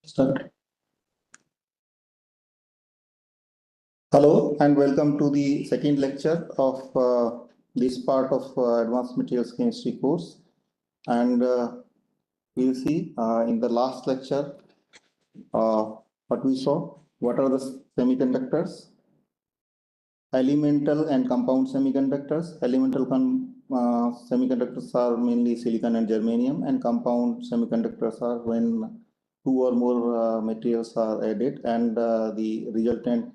Start. Hello and welcome to the second lecture of this part of Advanced Materials Chemistry course. And we'll see in the last lecture what we saw. What are the semiconductors? Elemental and compound semiconductors. Elemental semiconductors are mainly silicon and germanium, and compound semiconductors are when two or more materials are added and the resultant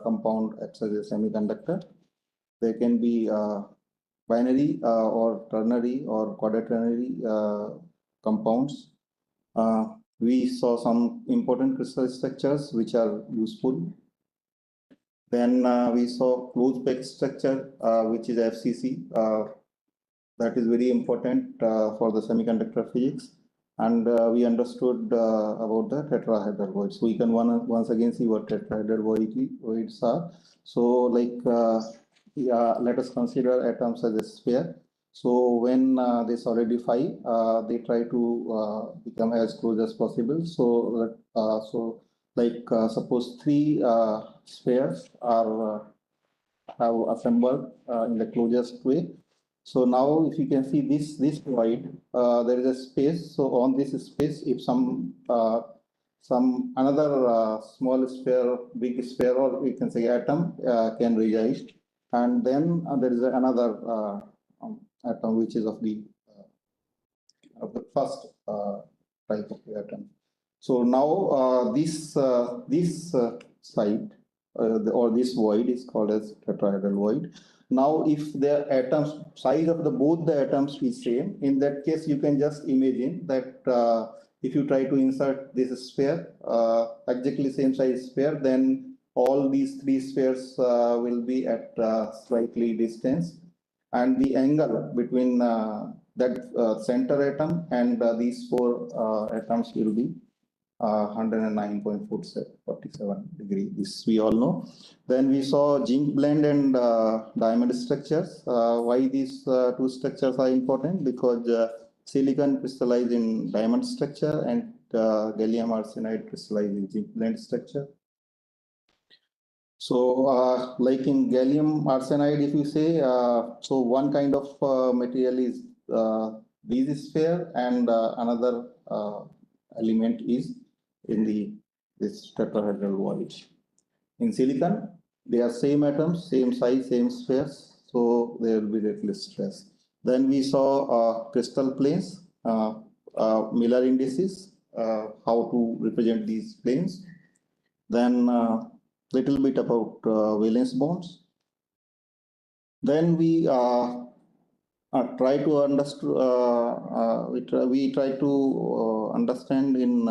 compound acts as a semiconductor. They can be binary or ternary or quaternary compounds. We saw some important crystal structures which are useful. Then we saw closed package structure, which is FCC. That is very important for the semiconductor physics. And we understood about the tetrahedral void. So we can once again see what tetrahedral voids are. So let us consider atoms as a sphere. So when they solidify, they try to become as close as possible. So suppose three spheres are have assembled in the closest way. So now if you can see this void, there is a space. So on this space, if some another small sphere, big sphere, or we can say atom can reside, and then there is another atom which is of the first type of the atom. So now this site or this void is called as tetrahedral void. Now, if the atoms size of the both the atoms is same, in that case you can just imagine that if you try to insert this sphere, exactly same size sphere, then all these three spheres will be at slightly distance, and the angle between that center atom and these four atoms will be 109.47 degree. This we all know. Then we saw zinc blende and diamond structures. Why these two structures are important? Because silicon crystallizes in diamond structure and gallium arsenide crystallizes in zinc blende structure. So, like in gallium arsenide, if you say, so one kind of material is this sphere, and another element is in this tetrahedral void. In silicon, they are same atoms, same size, same spheres, so there will be little stress. Then we saw crystal planes, Miller indices, how to represent these planes. Then little bit about valence bonds. Then we try to understand. We try to understand in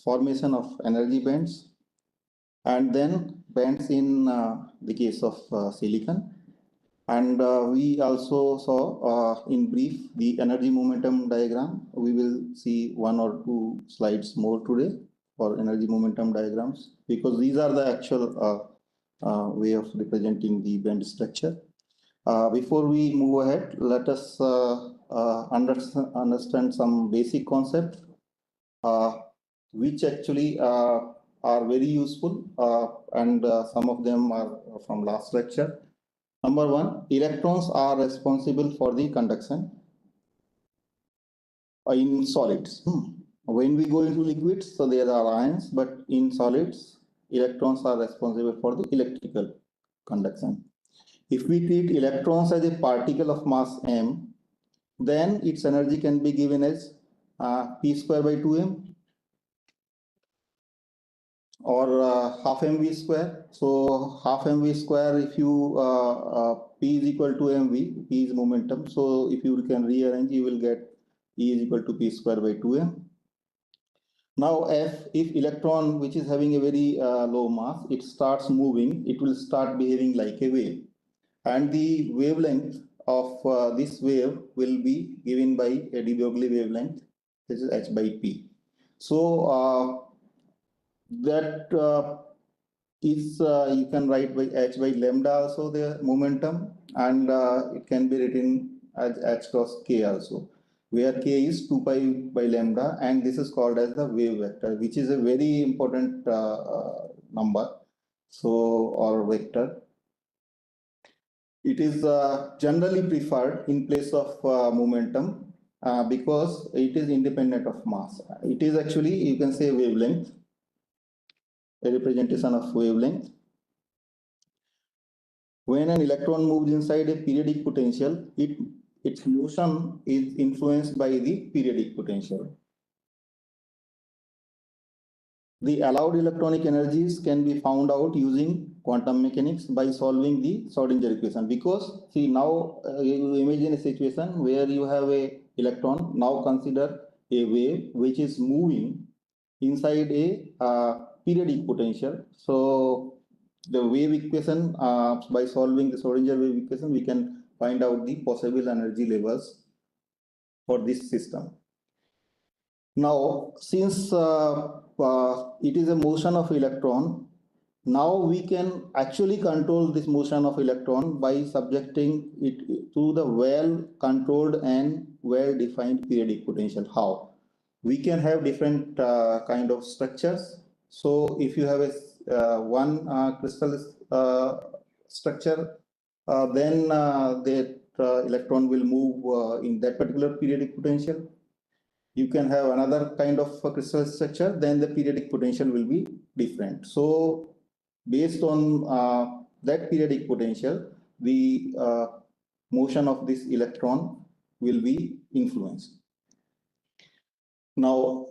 formation of energy bands, and then bands in the case of silicon. And we also saw in brief the energy momentum diagram. We will see one or two slides more today for energy momentum diagrams, because these are the actual way of representing the band structure. Before we move ahead, let us understand some basic concepts which actually are very useful, and some of them are from last lecture. Number one, electrons are responsible for the conduction in solids. When we go into liquids, so there are ions, but in solids, electrons are responsible for the electrical conduction. If we treat electrons as a particle of mass m, then its energy can be given as p square by 2m, or half mv square. So half mv square, if you p is equal to mv, p is momentum. So if you can rearrange, you will get E is equal to p square by 2m. Now, if electron, which is having a very low mass, it starts moving, it will start behaving like a wave, and the wavelength of this wave will be given by a de Broglie wavelength, this is h by p. So that is you can write by h by lambda also the momentum, and it can be written as h cross k also. where k is 2 pi by lambda, and this is called as the wave vector, which is a very important number, so, or vector. It is generally preferred in place of momentum because it is independent of mass. It is actually, you can say, wavelength, a representation of wavelength. When an electron moves inside a periodic potential, its motion is influenced by the periodic potential. The allowed electronic energies can be found out using quantum mechanics by solving the Schrodinger equation. Because see, now you imagine a situation where you have a electron. Now consider a wave which is moving inside a periodic potential. So the wave equation, by solving the Schrodinger wave equation, we can find out the possible energy levels for this system. Now, since it is a motion of electron, now we can actually control this motion of electron by subjecting it to the well-controlled and well-defined periodic potential. How? We can have different kind of structures. So if you have a one crystal structure, then the electron will move in that particular periodic potential. You can have another kind of crystal structure, then the periodic potential will be different. So based on that periodic potential, the motion of this electron will be influenced. Now,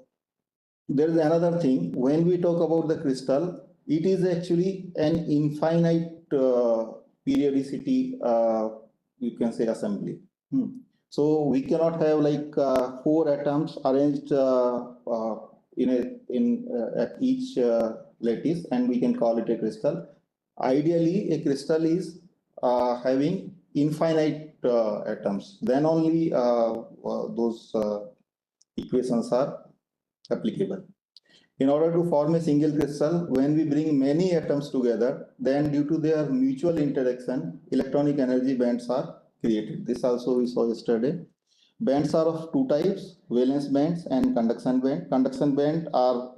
there is another thing. When we talk about the crystal, it is actually an infinite periodicity, you can say, assembly. So we cannot have like 4 atoms arranged at each lattice, and we can call it a crystal. Ideally, a crystal is having infinite atoms. Then only those equations are applicable. In order to form a single crystal, when we bring many atoms together, then due to their mutual interaction, electronic energy bands are created. This also we saw yesterday. Bands are of 2 types, valence bands and conduction band. Conduction band are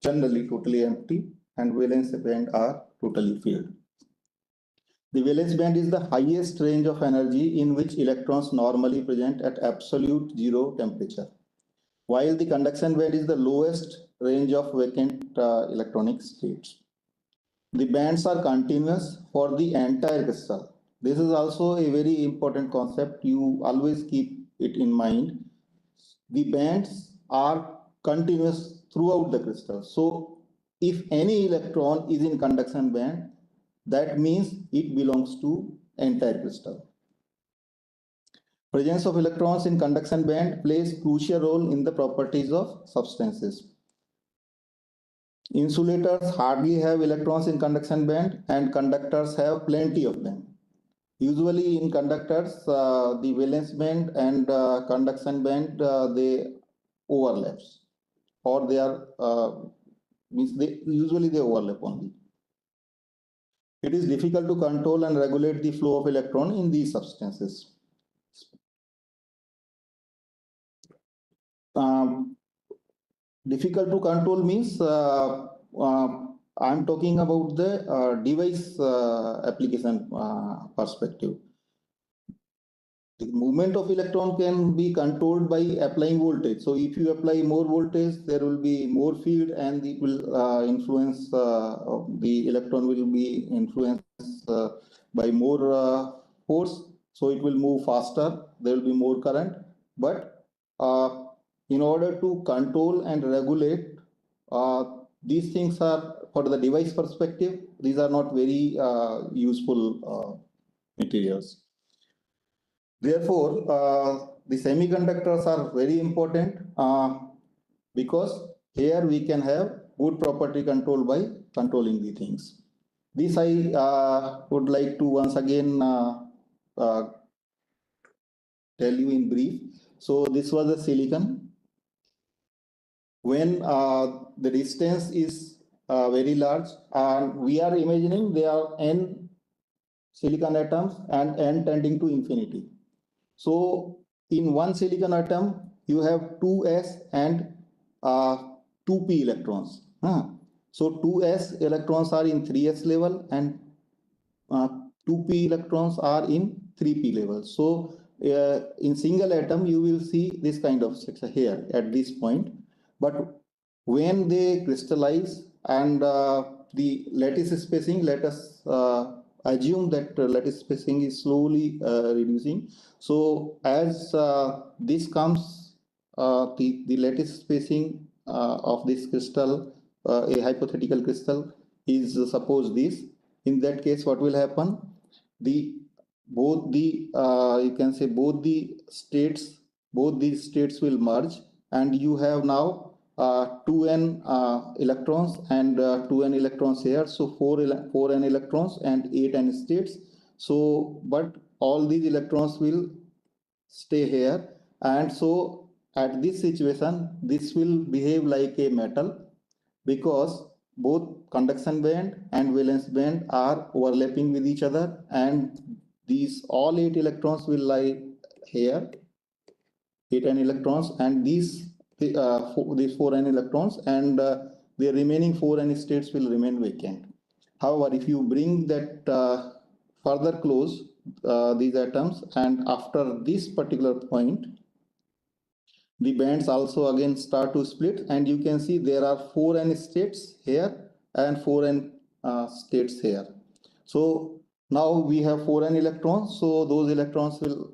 generally totally empty, and valence band are totally filled. The valence band is the highest range of energy in which electrons normally present at absolute zero temperature, while the conduction band is the lowest range of vacant electronic states. The bands are continuous for the entire crystal. This is also a very important concept. You always keep it in mind. The bands are continuous throughout the crystal. So if any electron is in conduction band, that means it belongs to entire crystal. Presence of electrons in conduction band plays crucial role in the properties of substances. Insulators hardly have electrons in conduction band, and conductors have plenty of them. Usually in conductors, the valence band and conduction band, they overlaps, or they are usually they overlap only. It is difficult to control and regulate the flow of electron in these substances. Difficult to control means I'm talking about the device application perspective. The movement of electron can be controlled by applying voltage. So if you apply more voltage, there will be more field, and it will influence the electron will be influenced by more force. So it will move faster. There will be more current. But in order to control and regulate, these things are, for the device perspective, these are not very useful materials. Therefore, the semiconductors are very important because here we can have good property control by controlling the things. This I would like to once again tell you in brief. So this was a silicon. When the distance is very large, and we are imagining there are n silicon atoms and n tending to infinity. So in one silicon atom, you have 2s and 2p electrons. So 2s electrons are in 3s level and 2p electrons are in 3p level. So in single atom, you will see this kind of structure here at this point. But when they crystallize and the lattice spacing, let us assume that lattice spacing is slowly reducing. So as this comes, the lattice spacing of this crystal, a hypothetical crystal, is suppose this. In that case, what will happen? Both the you can say both these states will merge, and you have now 2n electrons and 2n electrons here. So 4n electrons and 8n states. So, but all these electrons will stay here, and so at this situation, this will behave like a metal because both conduction band and valence band are overlapping with each other, and these all 8 electrons will lie here, 8n electrons, and these 4n electrons, and the remaining 4n states will remain vacant. However, if you bring that further close these atoms, and after this particular point, the bands also again start to split, and you can see there are 4n states here and 4n states here. So now we have 4n electrons, so those electrons will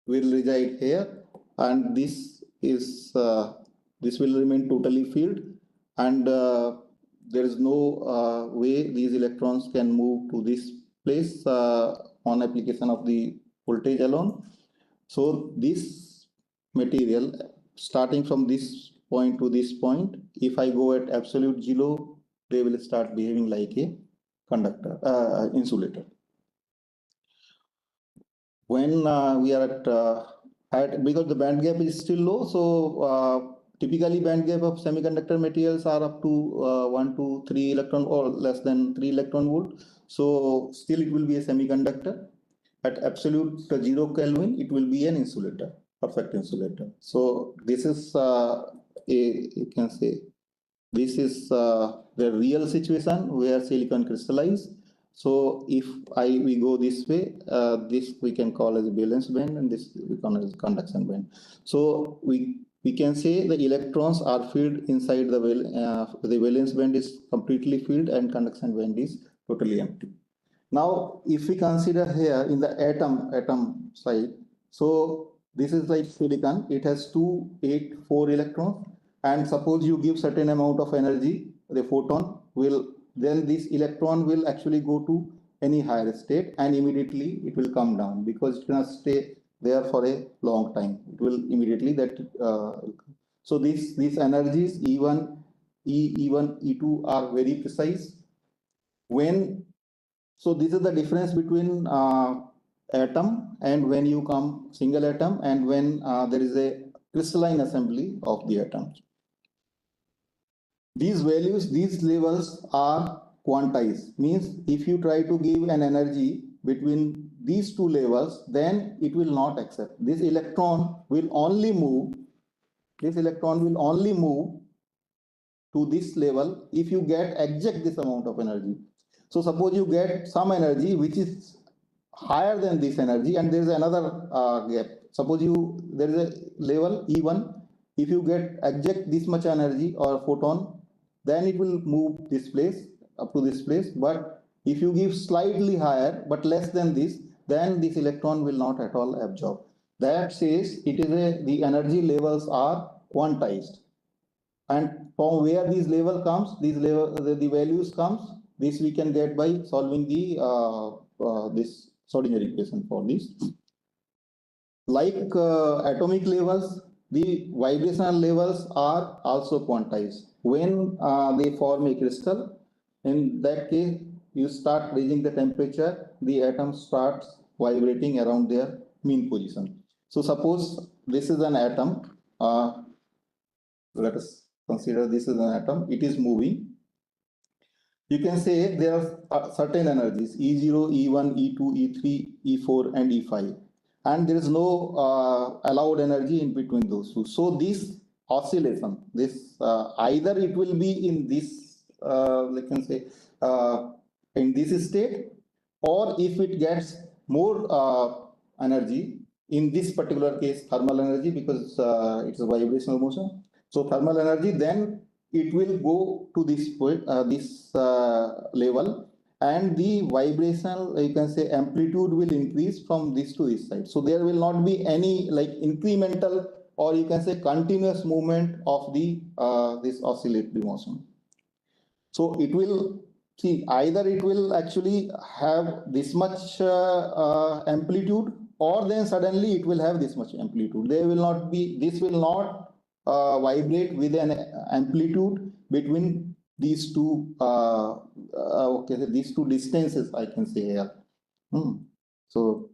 reside here, and this will remain totally filled, and there is no way these electrons can move to this place on application of the voltage alone. So this material, starting from this point to this point, if I go at absolute zero, they will start behaving like a conductor, insulator. When we are at because the band gap is still low, so typically band gap of semiconductor materials are up to 1 to 3 electron or less than 3 electron volt. So still it will be a semiconductor. At absolute 0 Kelvin, it will be an insulator, perfect insulator. So this is you can say this is the real situation where silicon crystallize. So if we go this way, this we can call as a valence band, and this we call as conduction band. So we can say the electrons are filled inside the valence band is completely filled, and conduction band is totally empty. Now, if we consider here in the atom side, so this is like silicon, it has 2, 8, 4 electrons, and suppose you give certain amount of energy, the photon will, then this electron will actually go to any higher state, and immediately it will come down because it cannot stay there for a long time. It will immediately so these energies E1, E1, E2 are very precise. So this is the difference between atom and when you come single atom, and when there is a crystalline assembly of the atom. These values, these levels are quantized. Means if you try to give an energy between these two levels, then it will not accept. This electron will only move. This electron will only move to this level if you get exact this amount of energy. So suppose you get some energy which is higher than this energy, and there is another gap. Suppose there is a level E1. If you get exact this much energy or photon, then it will move this place up to this place. But if you give slightly higher but less than this, then this electron will not at all absorb. That says it is the energy levels are quantized, and from where this level comes, the values comes. This we can get by solving the this Schrodinger equation for this. Like atomic levels, the vibrational levels are also quantized. When they form a crystal, in that case, you start raising the temperature, the atom starts vibrating around their mean position. So suppose this is an atom. Let us consider this is an atom. It is moving. You can say there are certain energies E0, E1, E2, E3, E4, and E5. and there is no allowed energy in between those two. So this oscillation, this either it will be in this, we can say, in this state, or if it gets more energy, in this particular case thermal energy, because it's a vibrational motion, so thermal energy, then it will go to this point, this level, and the vibrational, you can say, amplitude will increase from this to this side. So there will not be any like incremental, or you can say continuous movement of the this oscillatory motion. So it will, see, either it will actually have this much amplitude, or then suddenly it will have this much amplitude. There will not be, this will not vibrate with an amplitude between these two, okay, these two distances, I can say here. So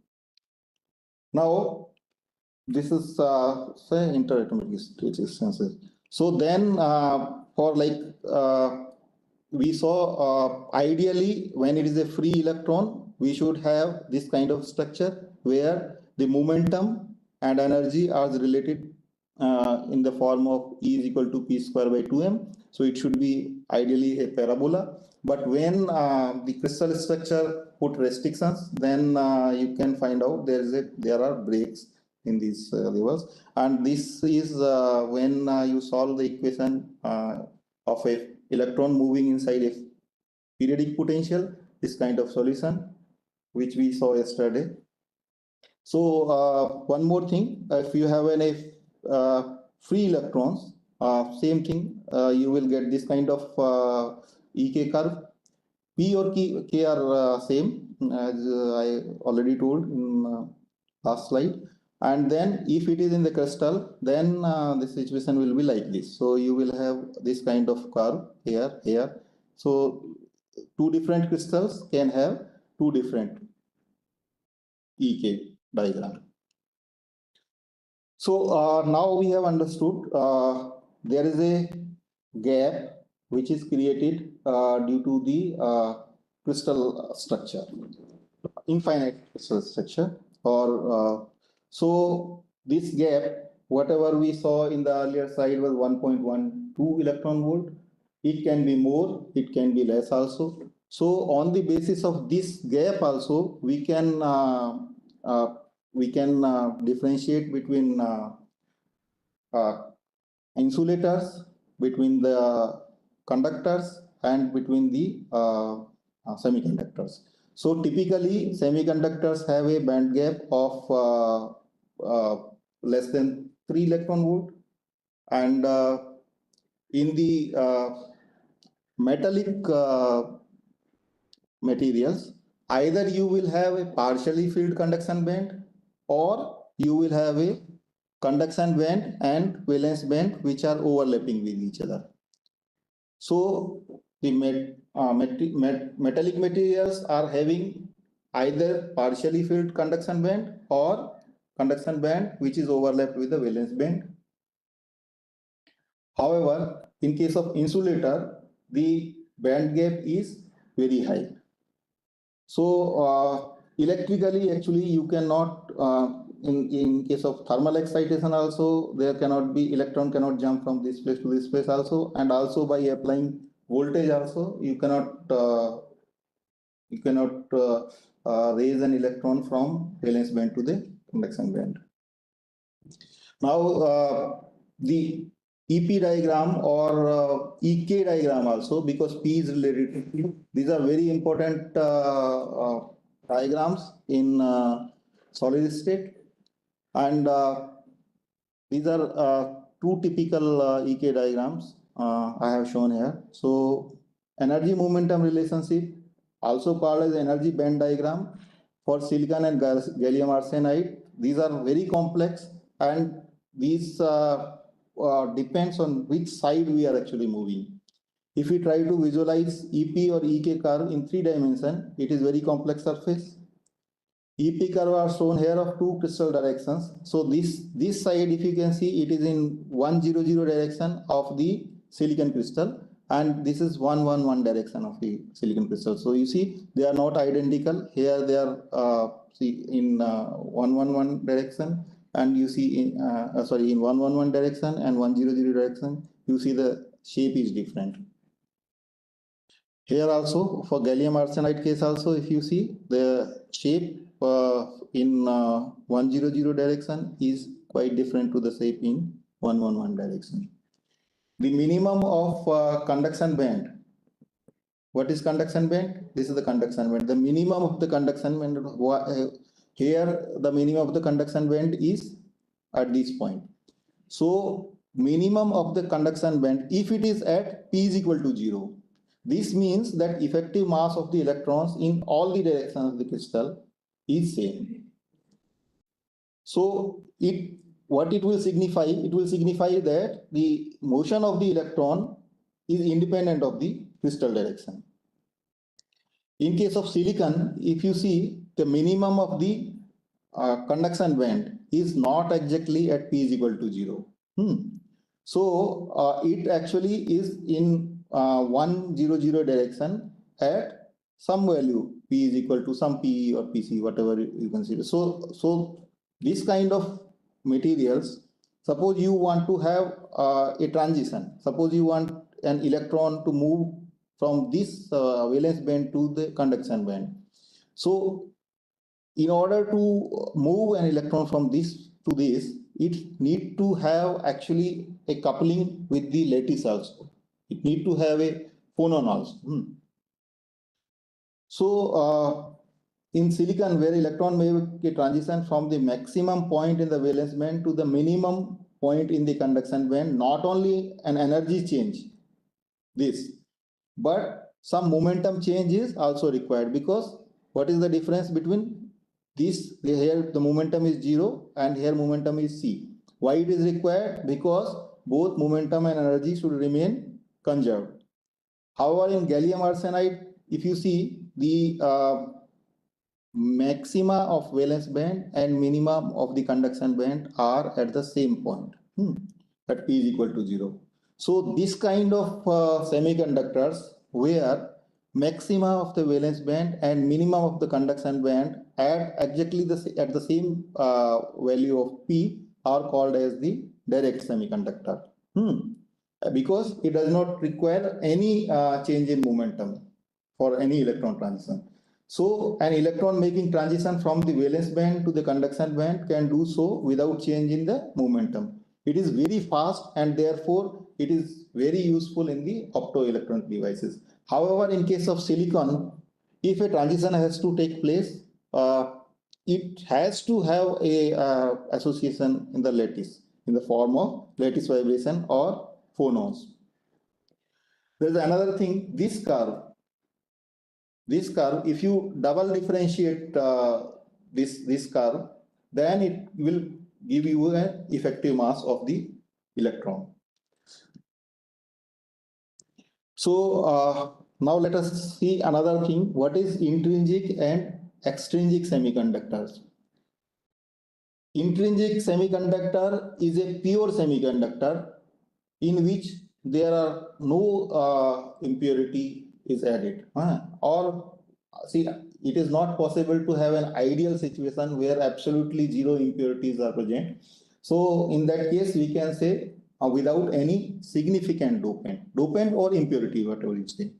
now this is say interatomic distances. So then for like we saw ideally when it is a free electron, we should have this kind of structure where the momentum and energy are related in the form of E is equal to P square by 2m. So it should be ideally a parabola. But when the crystal structure put restrictions, then you can find out there are breaks in these levels. And this is when you solve the equation of a electron moving inside a periodic potential, this kind of solution, which we saw yesterday. So one more thing, if you have any free electrons, same thing, you will get this kind of EK curve. P or K are same, as I already told in last slide. And then if it is in the crystal, then the situation will be like this. So you will have this kind of curve here. So two different crystals can have two different EK diagram. So now we have understood there is a gap which is created due to the crystal structure, infinite crystal structure, or so this gap, whatever we saw in the earlier slide, was 1.12 electron volt. It can be more, it can be less also. So on the basis of this gap also, we can differentiate between insulators, between the conductors, and between the semiconductors. So typically semiconductors have a band gap of less than 3 electron volt, and in the metallic materials, either you will have a partially filled conduction band, or you will have a conduction band and valence band which are overlapping with each other. So the metallic materials are having either partially filled conduction band or conduction band which is overlapped with the valence band. However, in case of insulator, the band gap is very high. So electrically, actually, you cannot, in case of thermal excitation also, there cannot be, electron cannot jump from this place to this place also, and also by applying voltage also, you cannot raise an electron from valence band to the conduction band. Now the EP diagram or EK diagram also, because P is related to Q, these are very important diagrams in solid state, and these are two typical EK diagrams I have shown here. So energy momentum relationship, also called as energy band diagram, for silicon and gallium arsenide. These are very complex, and these depends on which side we are actually moving. If we try to visualize EP or EK curve in 3 dimensions, it is very complex surface. EP curve are shown here of 2 crystal directions. So this side, if you can see, it is in 100 direction of the silicon crystal, and this is 111 direction of the silicon crystal. So you see they are not identical. Here they are see in 111 direction, and you see in in 111 direction and 100 direction, you see the shape is different. Here also for gallium arsenide case also, if you see the shape in 100 direction is quite different to the shape in 111 direction. The minimum of conduction band. What is conduction band? This is the conduction band. The minimum of the conduction band, here the minimum of the conduction band is at this point. So minimum of the conduction band, if it is at P is equal to 0, this means that effective mass of the electrons in all the directions of the crystal is same. So what it will signify? It will signify that the motion of the electron is independent of the crystal direction. In case of silicon, if you see the minimum of the conduction band is not exactly at P is equal to 0. So it actually is in 100 direction at some value P is equal to some P or PC, whatever you consider. So this kind of materials, suppose you want to have a transition, suppose you want an electron to move from this valence band to the conduction band. So in order to move an electron from this to this, it need to have actually a coupling with the lattice also. It need to have a phonon also. So in silicon, where electron make a transition from the maximum point in the valence band to the minimum point in the conduction band, not only an energy change, but some momentum change is also required, because what is the difference between this? Here the momentum is 0 and here momentum is C. Why it is required? Because both momentum and energy should remain conserved. However, in gallium arsenide, if you see the maxima of valence band and minimum of the conduction band are at the same point, at P is equal to 0. So this kind of semiconductors where maxima of the valence band and minimum of the conduction band at exactly at the same value of P are called as the direct semiconductor, because it does not require any change in momentum for any electron transition. So an electron making transition from the valence band to the conduction band can do so without change in the momentum. It is very fast, and therefore it is very useful in the optoelectronic devices. However, in case of silicon, if a transition has to take place, it has to have a association in the lattice in the form of lattice vibration or phonons. There is another thing, this curve, if you double differentiate this curve, then it will give you an effective mass of the electron. So now let us see another thing. What is intrinsic and extrinsic semiconductors? Intrinsic semiconductor is a pure semiconductor in which there are no impurity is added, or see, it is not possible to have an ideal situation where absolutely zero impurities are present. So in that case, we can say without any significant dopant or impurity, whatever you say.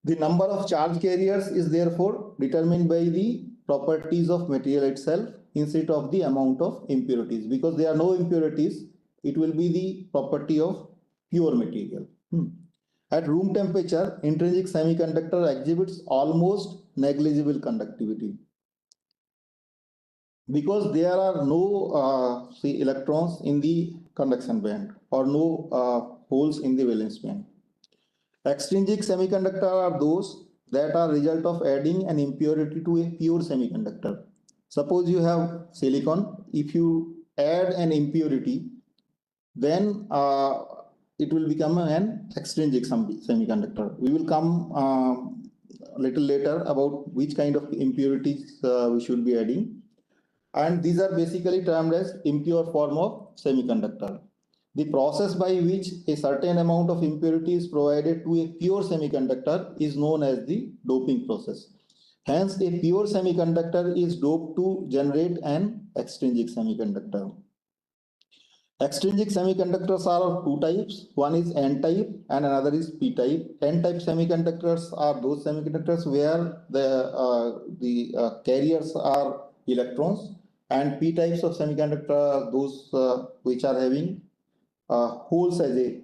The number of charge carriers is therefore determined by the properties of material itself instead of the amount of impurities. Because there are no impurities, it will be the property of pure material. At room temperature, intrinsic semiconductor exhibits almost negligible conductivity, because there are no electrons in the conduction band or no holes in the valence band. Extrinsic semiconductor are those that are result of adding an impurity to a pure semiconductor. Suppose you have silicon, if you add an impurity, then it will become an extrinsic semiconductor. We will come a little later about which kind of impurities we should be adding. And these are basically termed as impure form of semiconductor. the process by which a certain amount of impurity is provided to a pure semiconductor is known as the doping process. Hence, a pure semiconductor is doped to generate an extrinsic semiconductor. Extrinsic semiconductors are of two types. One is N-type and another is P-type. N-type semiconductors are those semiconductors where the carriers are electrons, and P-types of semiconductor are those which are having holes as a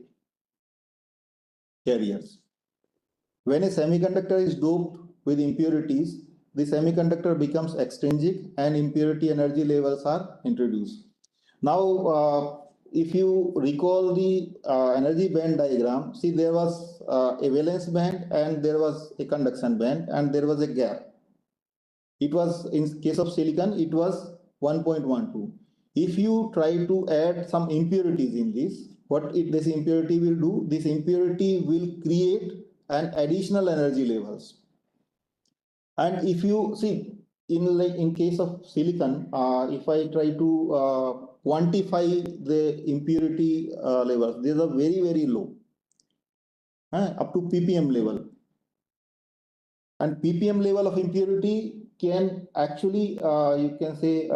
carriers. When a semiconductor is doped with impurities, the semiconductor becomes extrinsic and impurity energy levels are introduced. Now, if you recall the energy band diagram, see there was a valence band and there was a conduction band and there was a gap. It was, in case of silicon, it was 1.12. If you try to add some impurities in this, what this impurity will do? This impurity will create an additional energy levels. And if you see, in case of silicon, if I try to quantify the impurity levels, these are very, very low, up to ppm level. And ppm level of impurity can actually, you can say,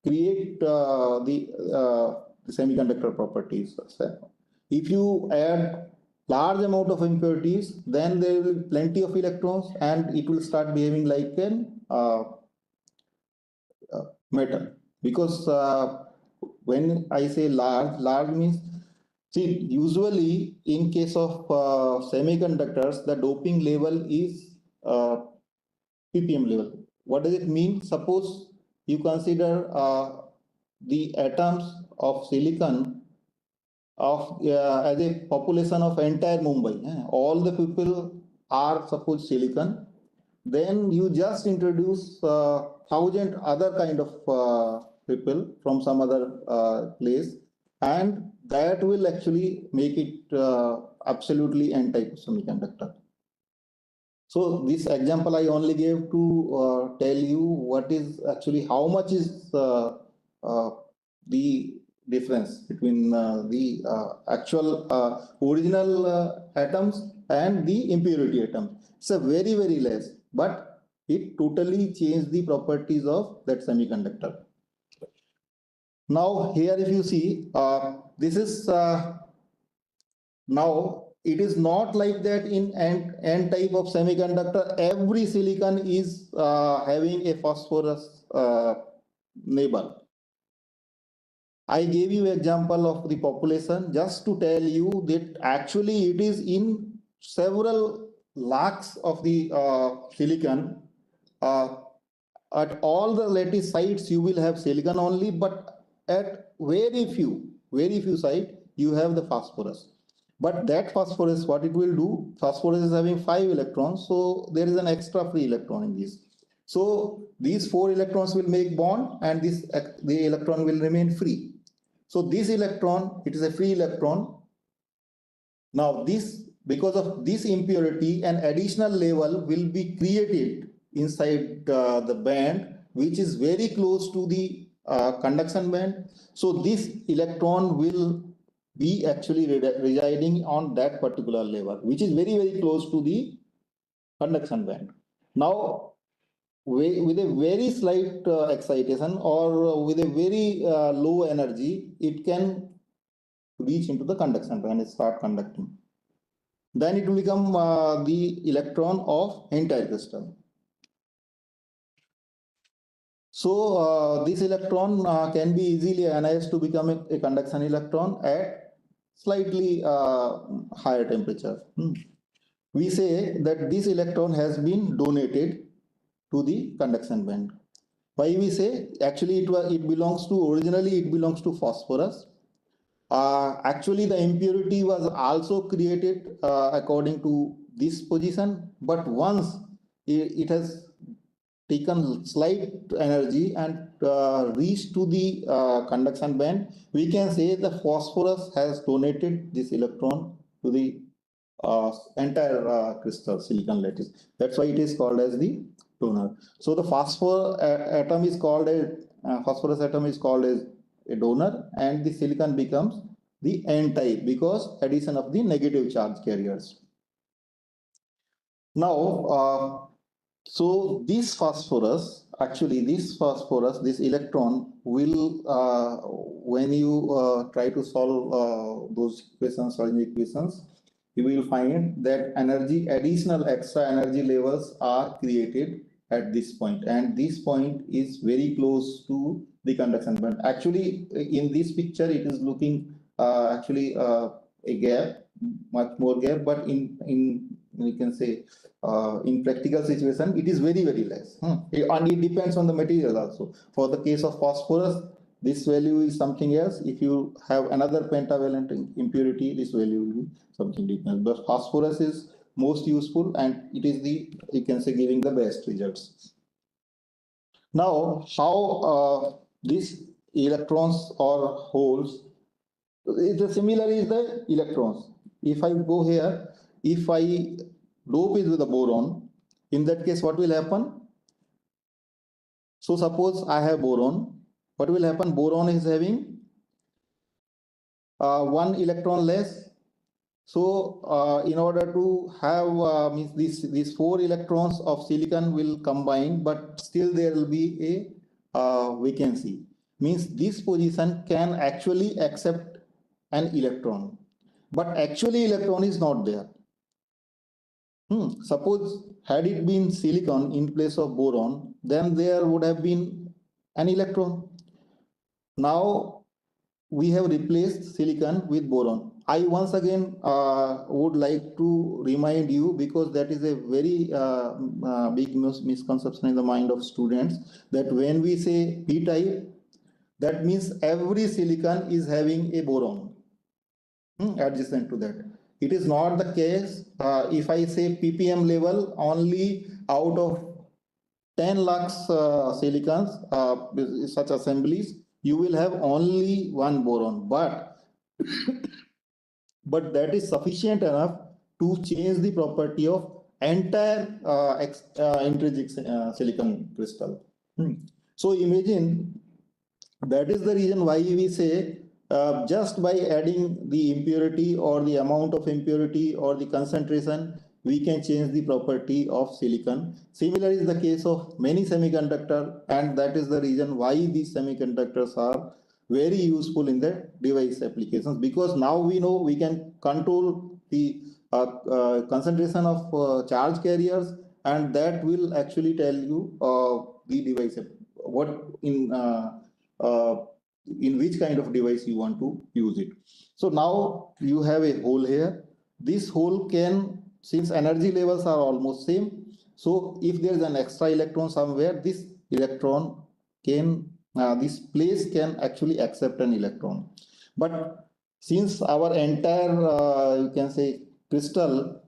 create the semiconductor properties. If you add large amount of impurities, then there will be plenty of electrons and it will start behaving like an metal. Because when I say large means, see, usually in case of semiconductors, the doping level is ppm level. What does it mean? Suppose you consider the atoms of silicon as a population of entire Mumbai. All the people are suppose silicon. Then you just introduce 1,000 other kind of people from some other place, and that will actually make it absolutely N-type semiconductor. So this example I only gave to tell you what is actually, how much is the difference between the actual original atoms and the impurity atoms. It's a very, very less, but it totally changed the properties of that semiconductor. Now here if you see, this is now it is not like that in N type of semiconductor, every silicon is having a phosphorus neighbor. I gave you an example of the population just to tell you that actually it is in several lakhs of the silicon. At all the lattice sites you will have silicon only, but at very few sites you have the phosphorus. But that phosphorus, what it will do, phosphorus is having 5 electrons, so there is an extra free electron in this. So these 4 electrons will make bond and the electron will remain free. So this electron, it is a free electron. Now this, because of this impurity, an additional level will be created inside the band, which is very close to the conduction band. So this electron will be actually residing on that particular level, which is very, very close to the conduction band. Now, with a very slight excitation or with a very low energy, it can reach into the conduction band and start conducting. Then it will become the electron of entire crystal. So this electron can be easily ionized to become a conduction electron at slightly higher temperature. We say that this electron has been donated to the conduction band. Why we say? Actually it belongs to, originally it belongs to phosphorus. Actually the impurity was also created according to this position, but once it has taken slight energy and reached to the conduction band, we can say the phosphorus has donated this electron to the entire crystal silicon lattice. That's why it is called as the donor. So the phosphorus atom is called as a donor, and the silicon becomes the N type because addition of the negative charge carriers. Now, so this phosphorus, this electron will, when you try to solve those equations or equations, you will find that additional extra energy levels are created at this point, and this point is very close to the conduction band. Actually, in this picture, it is looking a gap, much more gap, but in we can say in practical situation, it is very, very less. And it depends on the material also. For the case of phosphorus, this value is something else. If you have another pentavalent impurity, this value will be something different. But phosphorus is most useful, and it is you can say, giving the best results. Now, how these electrons or holes, similar is the electrons. If I go here, if I dope is with a boron, in that case, what will happen? So suppose I have boron. What will happen? Boron is having one electron less. So in order to have means these 4 electrons of silicon will combine, but still there will be a vacancy. Means this position can actually accept an electron, but actually electron is not there. Suppose had it been silicon in place of boron, then there would have been an electron. Now we have replaced silicon with boron. I once again would like to remind you, because that is a very big misconception in the mind of students, that when we say p-type, that means every silicon is having a boron adjacent to that. It is not the case. If I say ppm level, only out of 10 lakhs silicons, such assemblies, you will have only one boron, but that is sufficient enough to change the property of entire intrinsic silicon crystal. So imagine, that is the reason why we say just by adding the impurity or the amount of impurity or the concentration, we can change the property of silicon. Similar is the case of many semiconductors, and that is the reason why these semiconductors are very useful in the device applications, because now we know we can control the concentration of charge carriers, and that will actually tell you the device what in which kind of device you want to use it. So now you have a hole here. This hole can, since energy levels are almost same, so if there is an extra electron somewhere, this electron can, this place can actually accept an electron. But since our entire, you can say, crystal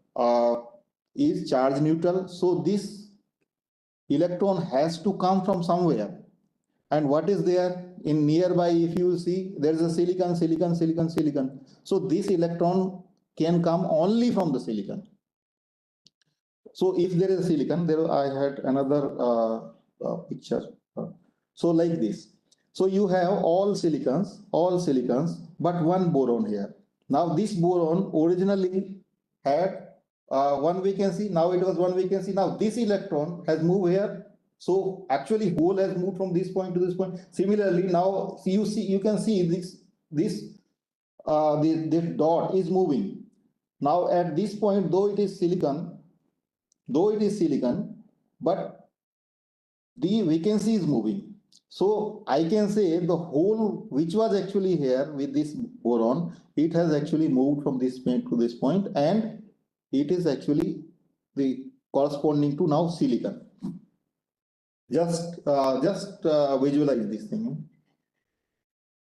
is charge neutral, so this electron has to come from somewhere. And what is there in nearby? If you see, there is a silicon. So this electron can come only from the silicon. So if there is a silicon, there I had another picture. So like this. So you have all silicons, but one boron here. Now this boron originally had one vacancy. Now it was one vacancy. Now this electron has moved here. So actually hole has moved from this point to this point. Similarly, now you can see this dot is moving. Now at this point, though it is silicon, but the vacancy is moving. So I can say the hole which was actually here with this boron, it has actually moved from this point to this point, and it is actually the corresponding to now silicon. Just visualize this thing.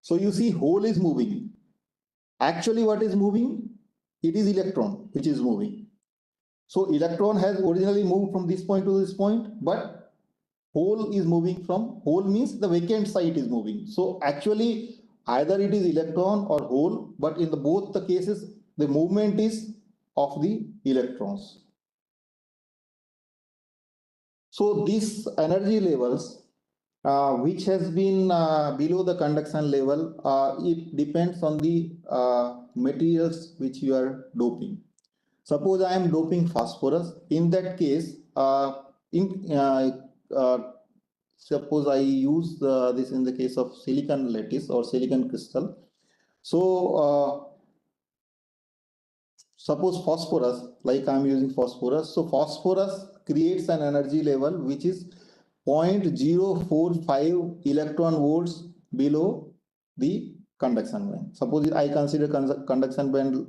So you see hole is moving. Actually what is moving? It is electron which is moving. So electron has originally moved from this point to this point, but hole is moving from, hole means the vacant site is moving. So actually either it is electron or hole, but in both the cases the movement is of the electrons. So these energy levels which has been below the conduction level, it depends on the materials which you are doping. Suppose I am doping phosphorus. In that case, suppose I use this in the case of silicon lattice or silicon crystal. So suppose phosphorus, like I am using phosphorus. So phosphorus creates an energy level which is 0.045 electron volts below the conduction band. Suppose I consider conduction band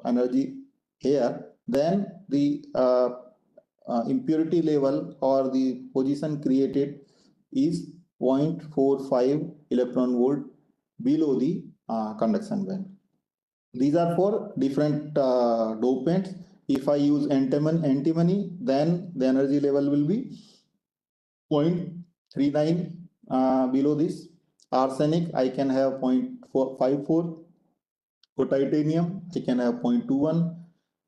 energy here, then the impurity level or the position created is 0.45 electron volt below the conduction band. These are for different dopants. If I use antimony, then the energy level will be 0.39 below this. Arsenic, I can have 0.54. For titanium, I can have 0.21.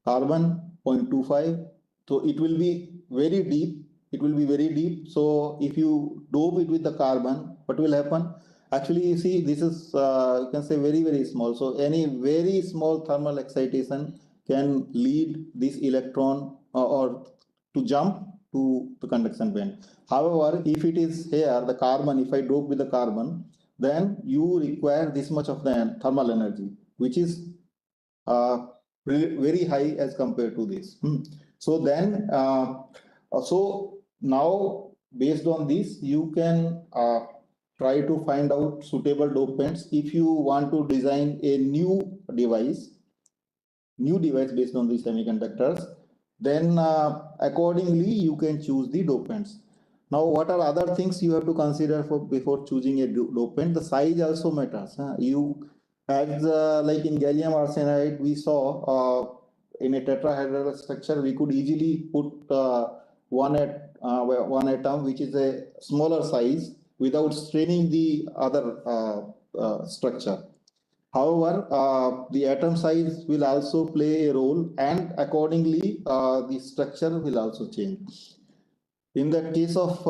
Carbon, 0.25. So it will be very deep. It will be very deep. So if you dope it with the carbon, what will happen? Actually, you see, this is, you can say very, very small. So any very small thermal excitation can lead this electron or to jump to the conduction band. However, if it is here, the carbon, if I dope with the carbon, then you require this much of the thermal energy, which is very high as compared to this. So then, so now based on this, you can try to find out suitable dopants. If you want to design a new device based on these semiconductors, then accordingly you can choose the dopants. Now, what are other things you have to consider before choosing a dopant? The size also matters. As like in gallium arsenide, we saw in a tetrahedral structure, we could easily put one atom, which is a smaller size, without straining the other structure. However, the atom size will also play a role, and accordingly, the structure will also change. In the case of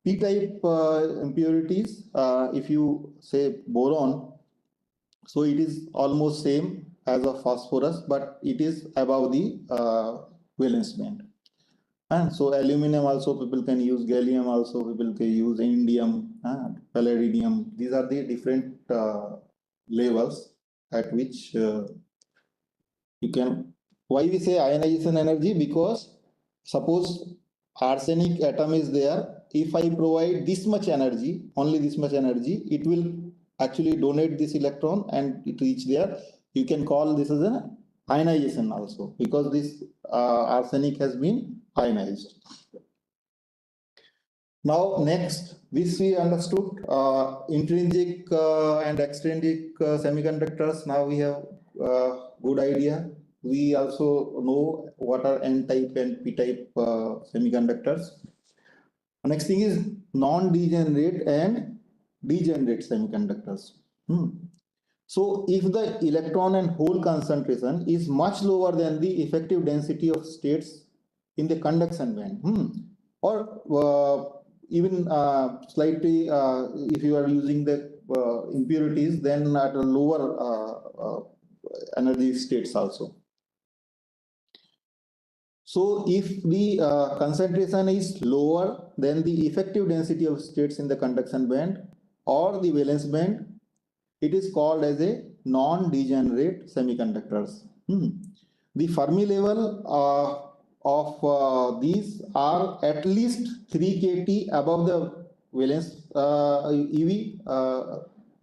p-type impurities, if you say boron, so it is almost same as of phosphorus, but it is above the valence band. And so aluminum also people can use, gallium also people can use, indium, palladium. These are the different levels at which you can. Why we say ionization energy? Because suppose arsenic atom is there. If I provide this much energy, only this much energy, it will actually donate this electron and it reach there. You can call this as an ionization also, because this arsenic has been ionized. Now next, this we understood intrinsic and extrinsic semiconductors. Now we have good idea. We also know what are N-type and P-type semiconductors. Next thing is non-degenerate and degenerate semiconductors. So if the electron and hole concentration is much lower than the effective density of states in the conduction band, or even slightly, if you are using the impurities, then at a lower energy states also. So if the concentration is lower than the effective density of states in the conduction band or the valence band, it is called as a non-degenerate semiconductors. The Fermi level of these are at least 3 kT above the valence EV,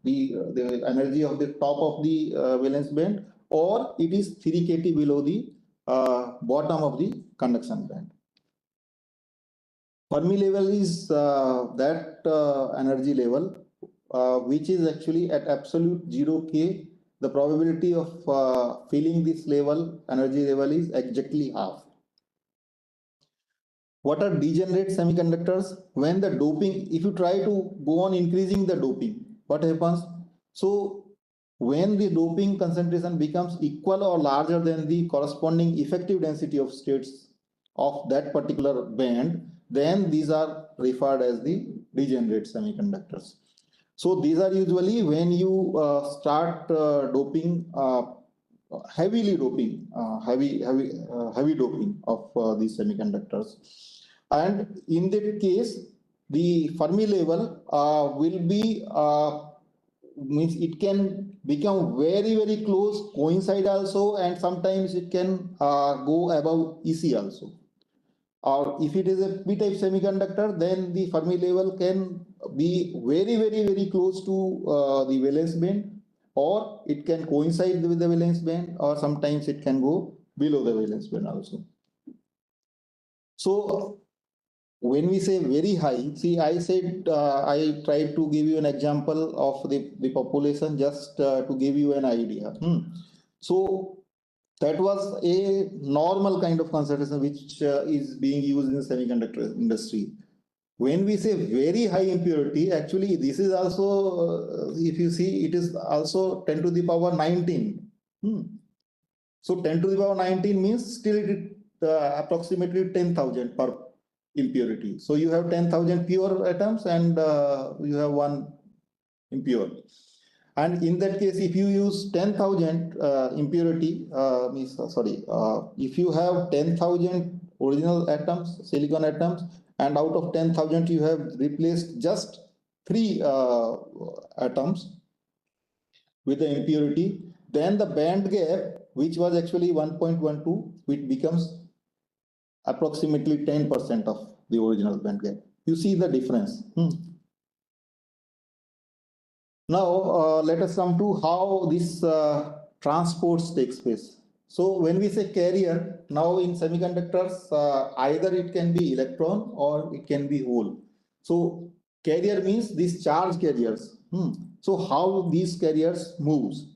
the energy of the top of the valence band, or it is 3 kT below the bottom of the conduction band. Fermi level is that energy level which is actually at absolute 0K. The probability of filling this level, energy level, is exactly half. What are degenerate semiconductors? When the doping, if you try to go on increasing the doping, what happens? So when the doping concentration becomes equal or larger than the corresponding effective density of states of that particular band, then these are referred as the degenerate semiconductors. So these are usually when you start doping, heavy doping of these semiconductors. And in that case, the Fermi level will be means it can become very close, coincide also, and sometimes it can go above EC also. Or if it is a p-type semiconductor, then the Fermi level can be very close to the valence band, or it can coincide with the valence band, or sometimes it can go below the valence band also. So when we say very high, see, I said I tried to give you an example of the population just to give you an idea. So that was a normal kind of concentration which is being used in the semiconductor industry. When we say very high impurity, actually this is also, if you see, it is also 10 to the power 19. So 10 to the power 19 means still it is approximately 10,000 per impurity. So you have 10,000 pure atoms and you have one impure. And in that case, if you use 10,000 impurity, if you have 10,000 original atoms, silicon atoms, and out of 10,000 you have replaced just 3 atoms with the impurity, then the band gap, which was actually 1.12, it becomes approximately 10% of the original band gap. You see the difference. Now, let us come to how this transports takes place. So when we say carrier, now in semiconductors, either it can be electron or it can be hole. So carrier means these charge carriers. So how these carriers moves?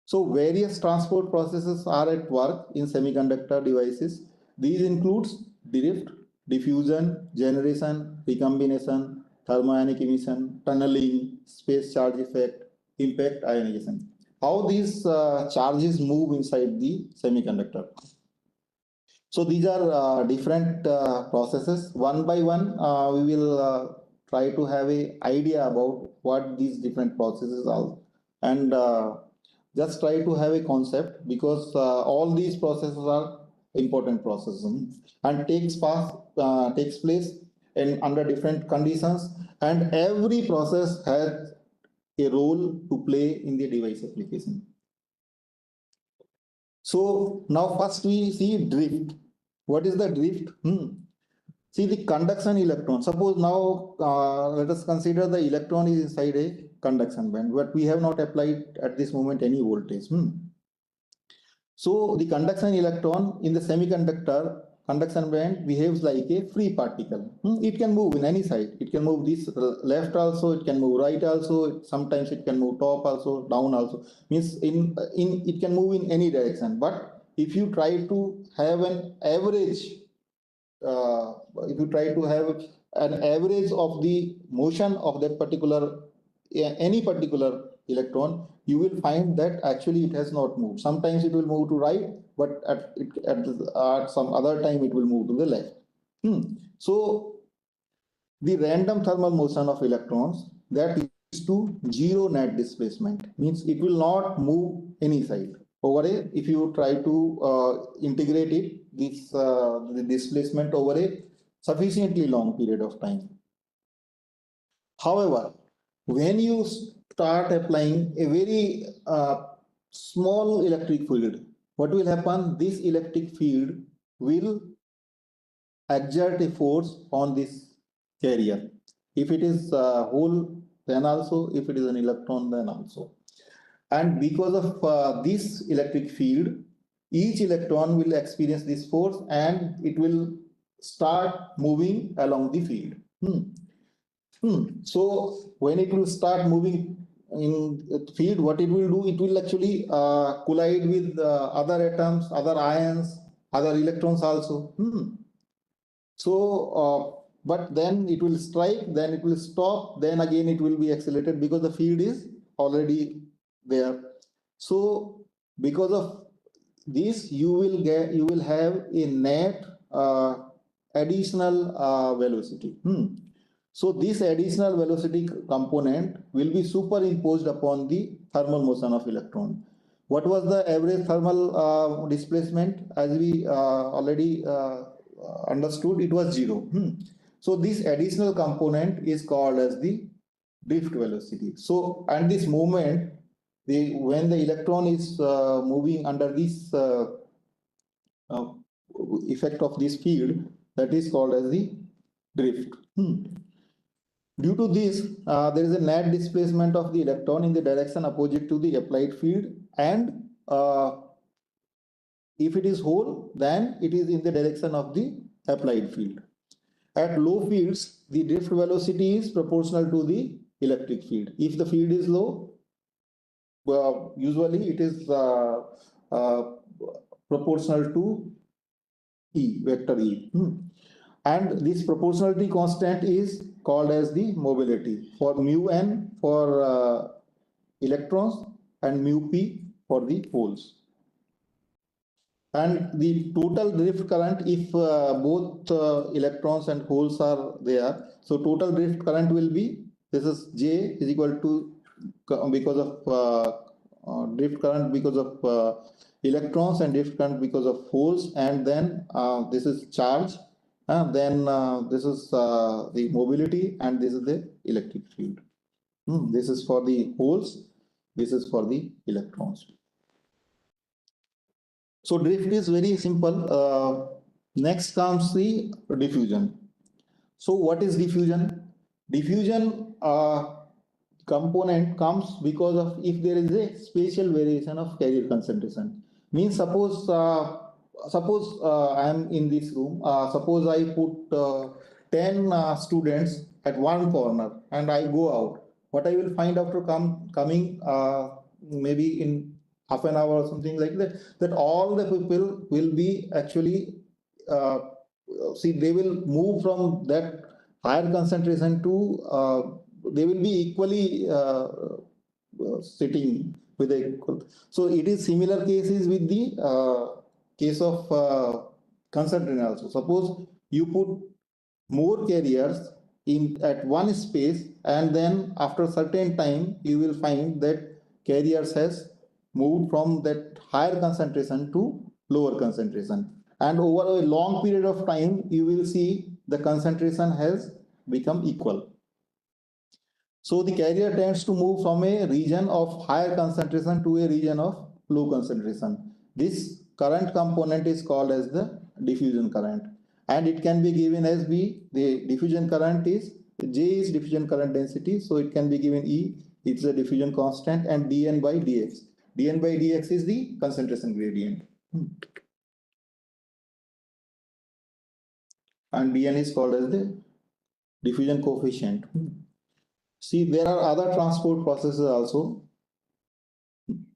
So various transport processes are at work in semiconductor devices. These includes drift, diffusion, generation, recombination, thermionic emission, tunneling, space charge effect, impact ionization. How these charges move inside the semiconductor. So these are different processes. One by one, we will try to have an idea about what these different processes are. And just try to have a concept, because all these processes are important processes and takes place in under different conditions, and every process has a role to play in the device application. So now first we see drift. What is the drift? See the conduction electron. Suppose now let us consider the electron is inside a conduction band, but we have not applied at this moment any voltage. So the conduction electron in the semiconductor conduction band behaves like a free particle. It can move in any side. It can move this left also. It can move right also. Sometimes it can move top also, down also. Means it can move in any direction. But if you try to have an average, if you try to have an average of the motion of that particular any particular electron, you will find that actually it has not moved. Sometimes it will move to right, but at some other time it will move to the left. So the random thermal motion of electrons, that leads to zero net displacement, means it will not move any side. Over a, if you try to integrate it, this the displacement over a sufficiently long period of time. However, when you start applying a very small electric field, what will happen? This electric field will exert a force on this carrier. If it is a hole, then also, if it is an electron, then also. And because of this electric field, each electron will experience this force and it will start moving along the field. So when it will start moving in the field, what it will do, it will actually collide with other atoms, other ions, other electrons also. So, but then it will strike, then it will stop, then again it will be accelerated because the field is already there. So because of this, you will have a net additional velocity. So this additional velocity component will be superimposed upon the thermal motion of electron. What was the average thermal displacement? As we already understood, it was 0. So this additional component is called as the drift velocity. So, and this movement, when the electron is moving under this effect of this field, that is called as the drift. Due to this, there is a net displacement of the electron in the direction opposite to the applied field, and if it is hole, then it is in the direction of the applied field. At low fields, the drift velocity is proportional to the electric field. If the field is low, usually it is proportional to E, vector E. And this proportionality constant is called as the mobility, for mu n for electrons and mu p for the holes. And the total drift current, if both electrons and holes are there, so total drift current will be, this is J is equal to, because of drift current because of electrons and drift current because of holes, and then this is charge, then this is the mobility, and this is the electric field. This is for the holes, this is for the electrons. So drift is very simple. Next comes the diffusion. So what is diffusion? Diffusion component comes because of if there is a spatial variation of carrier concentration. Means suppose I am in this room. Suppose I put 10 students at one corner and I go out. What I will find after coming maybe in half an hour or something like that, that all the people will be actually they will move from that higher concentration to they will be equally sitting with a equal. So it is similar cases with the case of concentration also. Suppose you put more carriers in at one space, and then after a certain time you will find that carriers has moved from that higher concentration to lower concentration, and over a long period of time you will see the concentration has become equal. So the carrier tends to move from a region of higher concentration to a region of low concentration. This current component is called as the diffusion current, and it can be given as B. The diffusion current is J is diffusion current density, so it can be given E, it's a diffusion constant, and dN by dx. dN by dx is the concentration gradient. And dN is called as the diffusion coefficient. See, there are other transport processes also.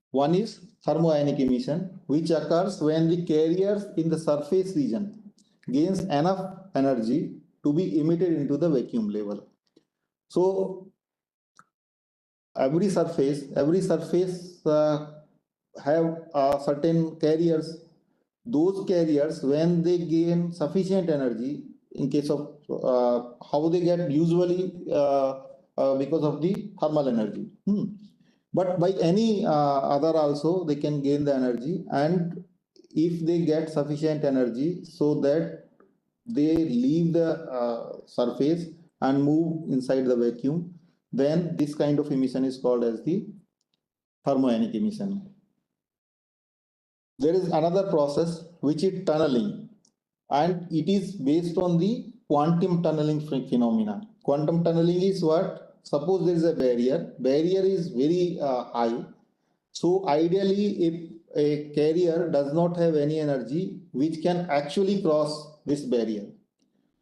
One is thermoionic emission, which occurs when the carriers in the surface region gains enough energy to be emitted into the vacuum level. So every surface have certain carriers. Those carriers, when they gain sufficient energy, in case of how they get usually because of the thermal energy. But by any other also they can gain the energy, and if they get sufficient energy so that they leave the surface and move inside the vacuum, then this kind of emission is called as the thermoionic emission. There is another process which is tunneling, and it is based on the quantum tunneling phenomena. Quantum tunneling is what? Suppose there is a barrier is very high. So ideally, if a carrier does not have any energy which can actually cross this barrier,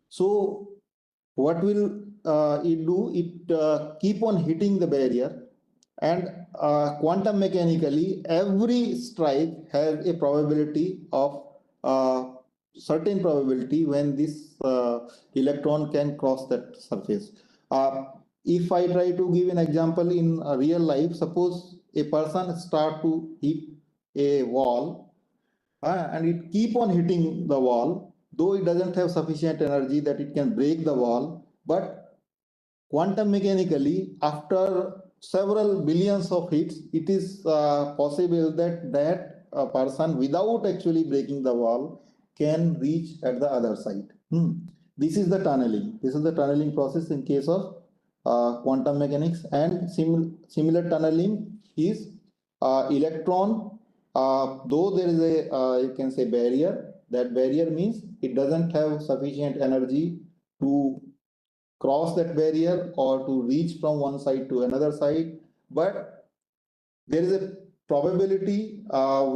so what will it do? It keep on hitting the barrier, and quantum mechanically every strike has a probability of certain probability when this electron can cross that surface. If I try to give an example in real life, suppose a person start to hit a wall and it keep on hitting the wall, though it doesn't have sufficient energy that it can break the wall, but quantum mechanically, after several billions of hits, it is possible that a person, without actually breaking the wall, can reach at the other side. This is the tunneling. This is the tunneling process in case of quantum mechanics, and similar tunneling is electron. Though there is a you can say barrier, that barrier means it doesn't have sufficient energy to cross that barrier or to reach from one side to another side, but there is a probability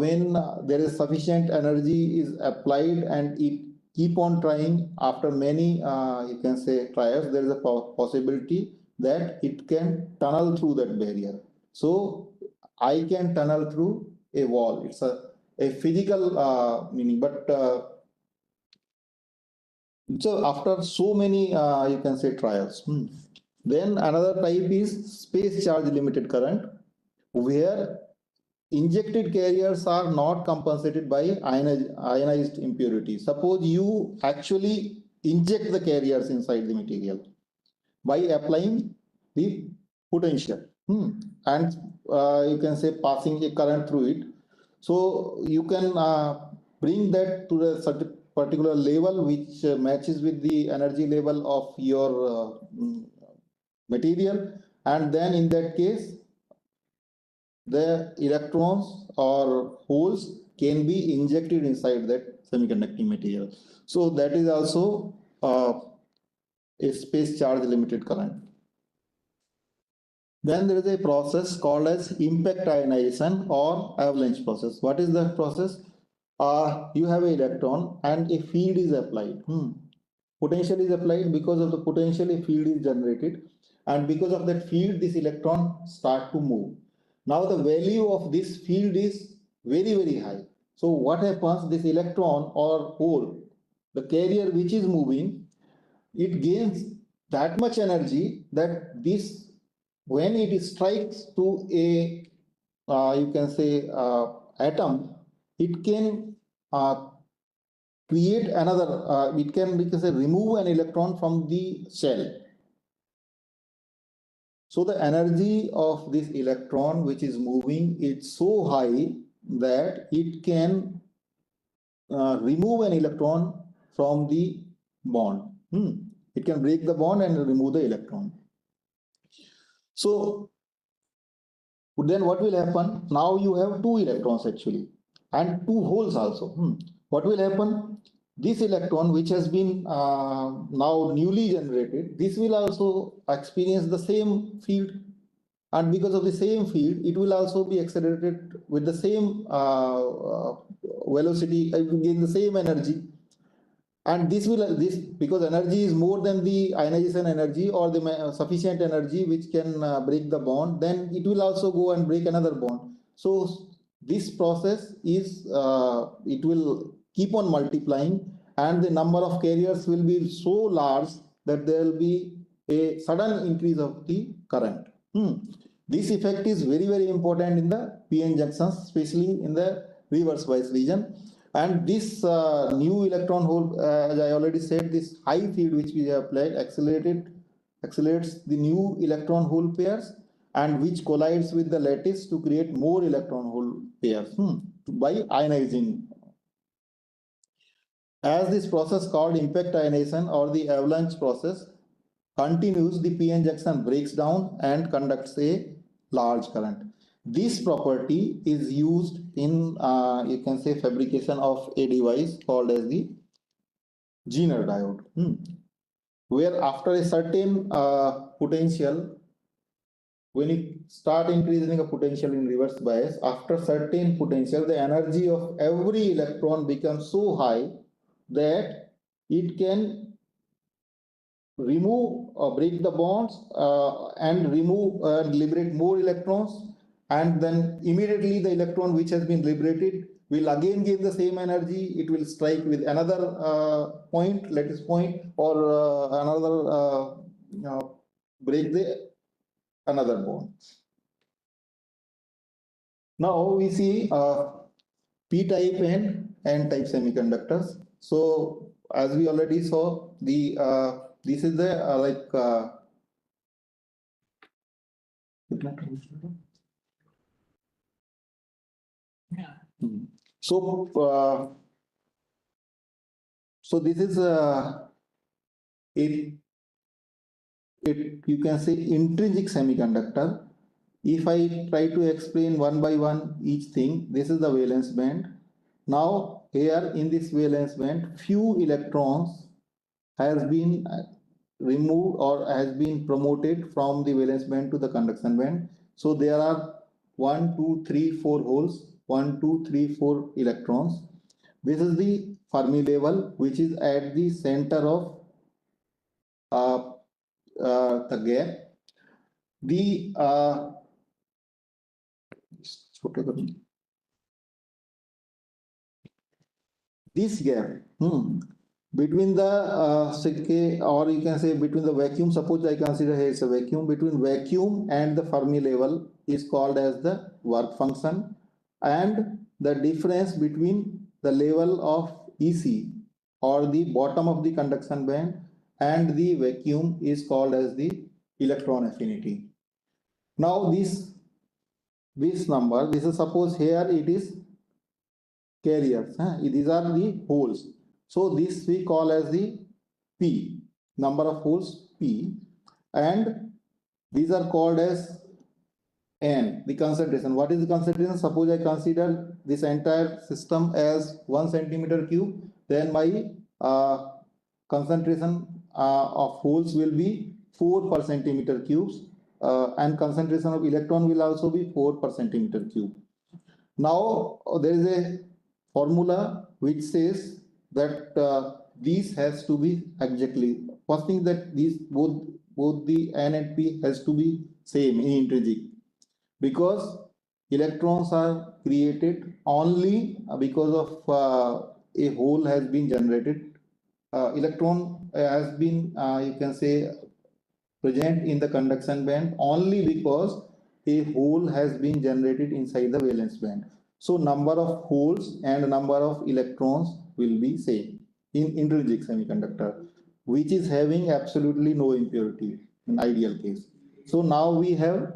when there is sufficient energy is applied and it keep on trying after many you can say trials, there is a possibility that it can tunnel through that barrier. So I can tunnel through a wall. It's a physical meaning, but so after so many you can say trials. Then another type is space charge limited current, where injected carriers are not compensated by ionized impurity. Suppose you actually inject the carriers inside the material by applying the potential, and you can say passing a current through it. So you can bring that to a certain particular level which matches with the energy level of your material, and then in that case the electrons or holes can be injected inside that semiconducting material. So that is also a space charge limited current. Then there is a process called as impact ionization or avalanche process. What is that process? You have an electron and a field is applied. Potential is applied. Because of the potential, a field is generated, and because of that field, this electron start to move. Now the value of this field is very, very high. So what happens? This electron or hole, the carrier which is moving, it gains that much energy that this, when it strikes to a you can say atom, it can create another, it can, we can say, remove an electron from the shell. So the energy of this electron which is moving is so high that it can remove an electron from the bond. It can break the bond and remove the electron. So then what will happen? Now you have two electrons actually and two holes also. What will happen? This electron which has been now newly generated, this will also experience the same field, and because of the same field it will also be accelerated with the same velocity, it will gain the same energy. And this because energy is more than the ionization energy or the sufficient energy which can break the bond, then it will also go and break another bond. So this process is it will keep on multiplying, and the number of carriers will be so large that there will be a sudden increase of the current. This effect is very, very important in the PN junctions, especially in the reverse bias region. And this new electron hole, as I already said, this high field which we have applied accelerates the new electron hole pairs, and which collides with the lattice to create more electron hole pairs by ionizing. As this process called impact ionization or the avalanche process continues, the PN junction breaks down and conducts a large current. This property is used in you can say fabrication of a device called as the Zener diode, where after a certain potential, when you start increasing a potential in reverse bias, after certain potential, the energy of every electron becomes so high that it can remove or break the bonds and remove liberate more electrons, and then immediately the electron which has been liberated will again give the same energy. It will strike with another point, lattice point, or another break the another bond. Now we see p-type and n-type semiconductors. So as we already saw, the this is the so so this is it you can say intrinsic semiconductor. If I try to explain one by one each thing, this is the valence band. Now here in this valence band, few electrons has been removed or has been promoted from the valence band to the conduction band. So there are 1, 2, 3, 4 holes, 1, 2, 3, 4 electrons. This is the Fermi level, which is at the center of the gap. The this gap between the or you can say between the vacuum, suppose I consider here it's a vacuum, between vacuum and the Fermi level is called as the work function, and the difference between the level of EC or the bottom of the conduction band and the vacuum is called as the electron affinity. Now this number, this is suppose here it is carriers, these are the holes. So this we call as the P, number of holes P, and these are called as N, the concentration. What is the concentration? Suppose I consider this entire system as 1 centimeter cube, then my concentration of holes will be 4 per centimeter cubes, and concentration of electron will also be 4 per centimeter cube. Now there is a formula which says that these has to be exactly, first thing that these both the N and P has to be same in intrinsic, because electrons are created only because of a hole has been generated. Electron has been you can say present in the conduction band only because a hole has been generated inside the valence band. So number of holes and number of electrons will be same in intrinsic semiconductor, which is having absolutely no impurity in ideal case. So now we have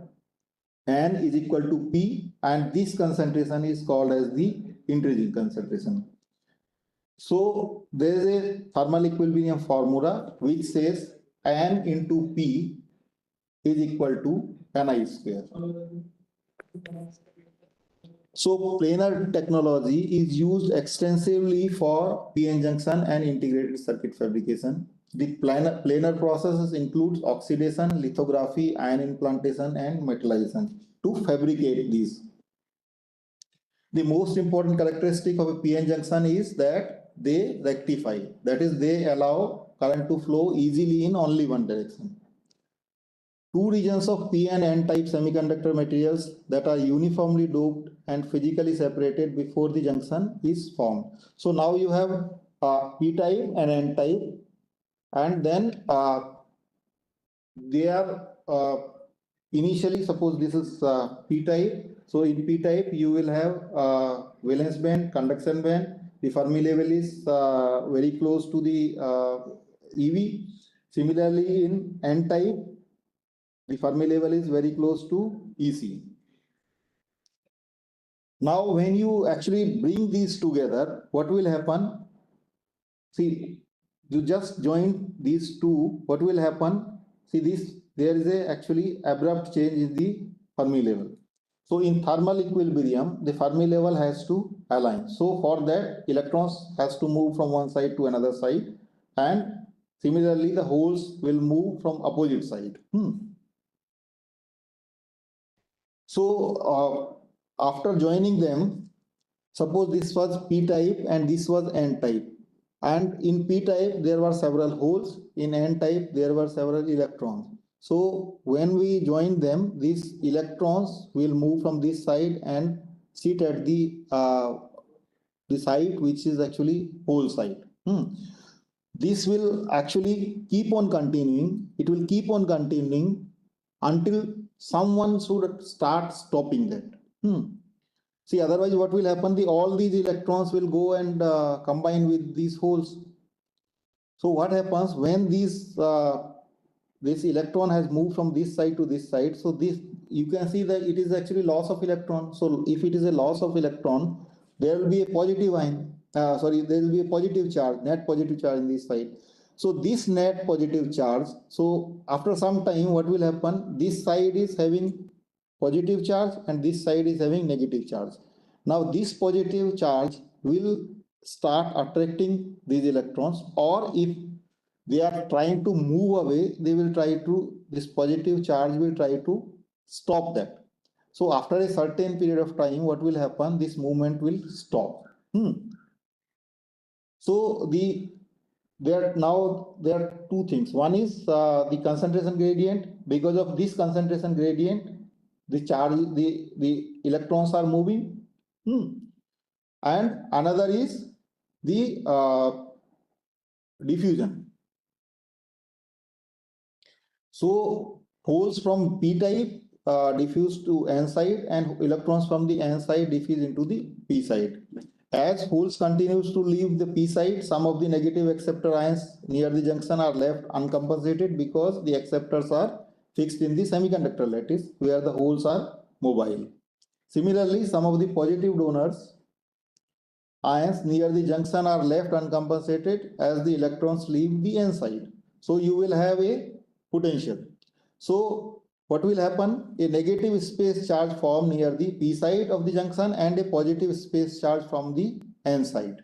N is equal to P, and this concentration is called as the intrinsic concentration. So there is a thermal equilibrium formula which says N into P is equal to Ni square. So planar technology is used extensively for PN junction and integrated circuit fabrication. The planar processes includes oxidation, lithography, ion implantation, and metallization to fabricate these. The most important characteristic of a PN junction is that they rectify, that is, they allow current to flow easily in only one direction. Two regions of P and N type semiconductor materials that are uniformly doped and physically separated before the junction is formed. So now you have P type and N type, and then they are initially, suppose this is P type. So in P type you will have valence band, conduction band. The Fermi level is very close to the EV. Similarly in N type, the Fermi level is very close to EC. Now when you actually bring these together, what will happen? See, you just join these two, what will happen? See this, there is a actually abrupt change in the Fermi level. So in thermal equilibrium, the Fermi level has to align. So for that, electrons has to move from one side to another side, and similarly the holes will move from opposite side. So after joining them, suppose this was P type and this was N type, and in P type there were several holes, in N type there were several electrons. So when we join them, these electrons will move from this side and sit at the site which is actually hole site. This will actually keep on continuing. It will keep on continuing until someone should start stopping that. See, otherwise what will happen? All these electrons will go and combine with these holes. So what happens when this electron has moved from this side to this side? So this, you can see that it is actually loss of electron. So if it is a loss of electron, there will be a positive ion. Sorry, there will be a positive charge, net positive charge in this side. So this net positive charge. So after some time, what will happen? This side is having positive charge and this side is having negative charge. Now this positive charge will start attracting these electrons, or if they are trying to move away, they will try to, this positive charge will try to stop that. So after a certain period of time, what will happen? This movement will stop. So there are two things. One is the concentration gradient. Because of this concentration gradient, the charge, the electrons are moving. And another is the diffusion. So holes from p type diffuse to n side, and electrons from the n side diffuse into the p side. As holes continues to leave the p side, some of the negative acceptor ions near the junction are left uncompensated because the acceptors are fixed in the semiconductor lattice where the holes are mobile. Similarly, some of the positive donors ions near the junction are left uncompensated as the electrons leave the n side. So you will have a potential. So what will happen? A negative space charge form near the p side of the junction and a positive space charge from the n side.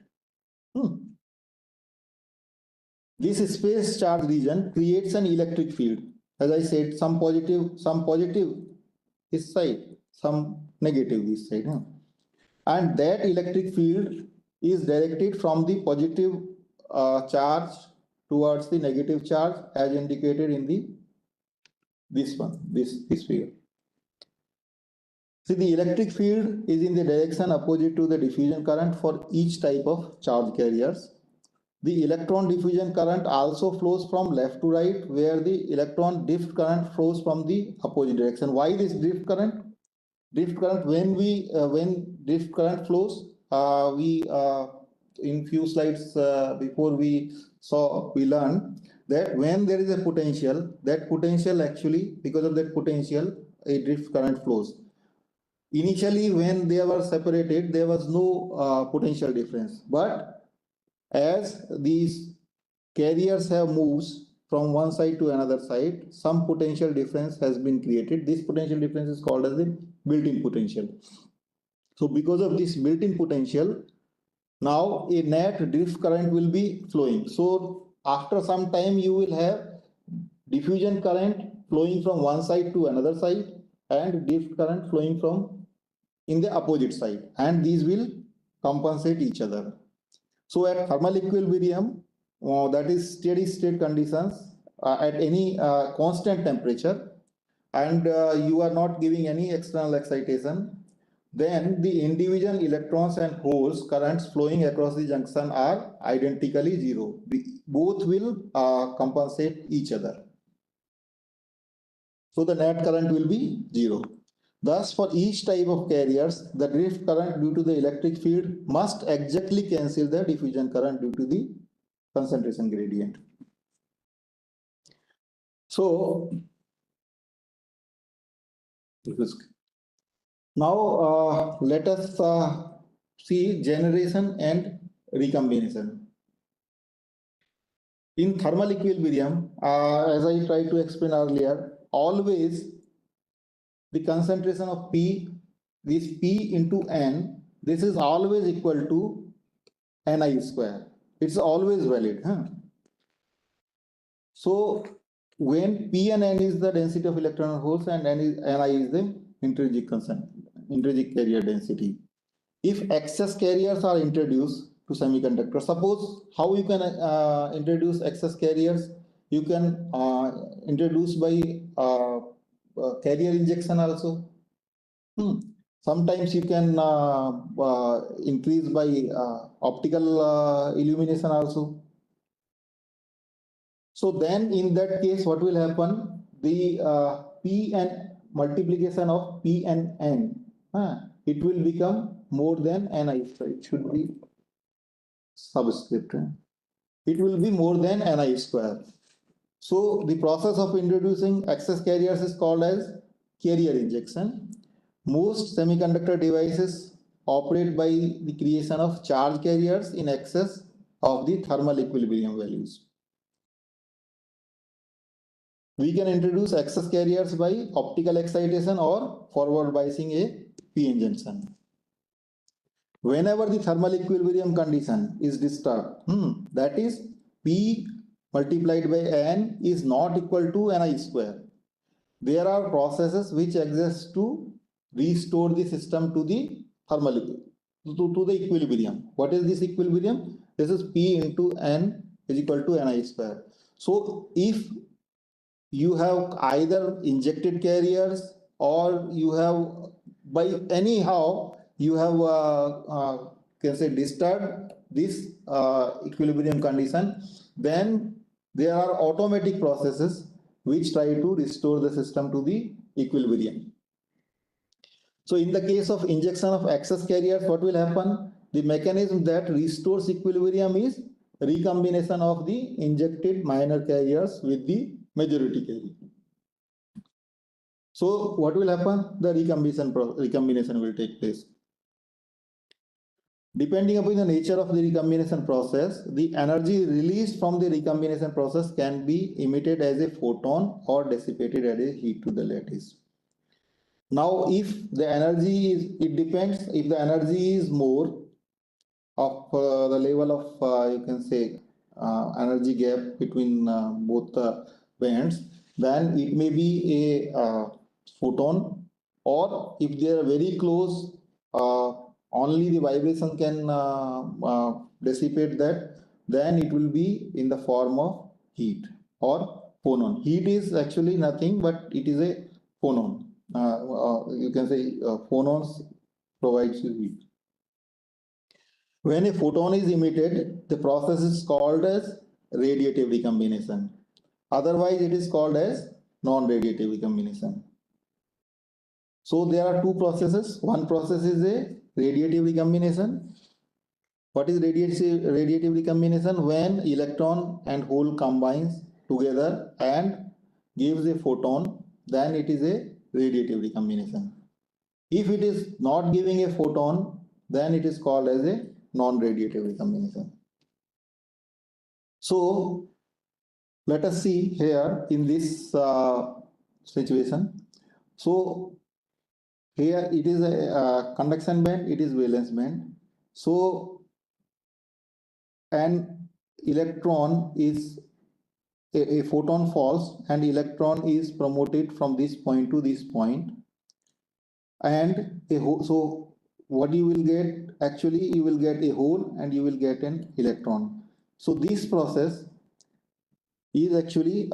This space charge region creates an electric field. As I said, some positive this side, some negative this side. And that electric field is directed from the positive charge towards the negative charge as indicated in this figure. See, the electric field is in the direction opposite to the diffusion current for each type of charge carriers. The electron diffusion current also flows from left to right, where the electron drift current flows from the opposite direction. Why this drift current? Drift current, when drift current flows, we in few slides before we learned that when there is a potential, that potential actually, because of that potential, a drift current flows. Initially, when they were separated, there was no potential difference. But as these carriers have moves from one side to another side, some potential difference has been created. This potential difference is called as the built-in potential. So because of this built-in potential, now a net drift current will be flowing. So after some time, you will have diffusion current flowing from one side to another side and drift current flowing from in the opposite side, and these will compensate each other. So at thermal equilibrium, that is steady state conditions, at any constant temperature, and you are not giving any external excitation, then the individual electrons and holes currents flowing across the junction are identically zero. Both will compensate each other. So the net current will be zero. Thus, for each type of carriers, the drift current due to the electric field must exactly cancel the diffusion current due to the concentration gradient. So, now let us see generation and recombination. In thermal equilibrium, as I tried to explain earlier, always the concentration of P, this P into N, this is always equal to Ni square. It's always valid. So when P and N is the density of electron holes and Ni is the intrinsic carrier density. If excess carriers are introduced to semiconductor, suppose how you can introduce excess carriers? You can introduce by carrier injection also. Sometimes you can increase by optical illumination also. So then in that case, what will happen? The P and multiplication of P and N, it will become more than Ni. So it should be subscript. it will be more than Ni square. So the process of introducing excess carriers is called as carrier injection. Most semiconductor devices operate by the creation of charge carriers in excess of the thermal equilibrium values. We can introduce excess carriers by optical excitation or forward biasing a p-n junction. Whenever the thermal equilibrium condition is disturbed, that is P multiplied by N is not equal to Ni square. There are processes which exist to restore the system to the thermal to the equilibrium. What is this equilibrium? This is P into N is equal to Ni square. So if you have either injected carriers or you have by anyhow you have can say disturbed this equilibrium condition, then there are automatic processes which try to restore the system to the equilibrium. So in the case of injection of excess carriers, what will happen? The mechanism that restores equilibrium is recombination of the injected minor carriers with the majority carrier. So what will happen? The recombination will take place. Depending upon the nature of the recombination process, the energy released from the recombination process can be emitted as a photon or dissipated as a heat to the lattice. Now, if the energy is, it depends, if the energy is more of the level of, you can say, energy gap between both the bands, then it may be a photon, or if they are very close, only the vibration can dissipate that, then it will be in the form of heat or phonon. Heat is actually nothing but it is a phonon. You can say phonons provides you heat. When a photon is emitted, the process is called as radiative recombination. Otherwise, it is called as non-radiative recombination. So there are two processes. One process is a radiative recombination. What is radiative recombination? When electron and hole combines together and gives a photon, then it is a radiative recombination. If it is not giving a photon, then it is called as a non-radiative recombination. So let us see here in this situation. So here it is a conduction band, it is valence band. So an electron is a photon falls and electron is promoted from this point to this point, and so what you will get, actually you will get a hole and you will get an electron. So this process is actually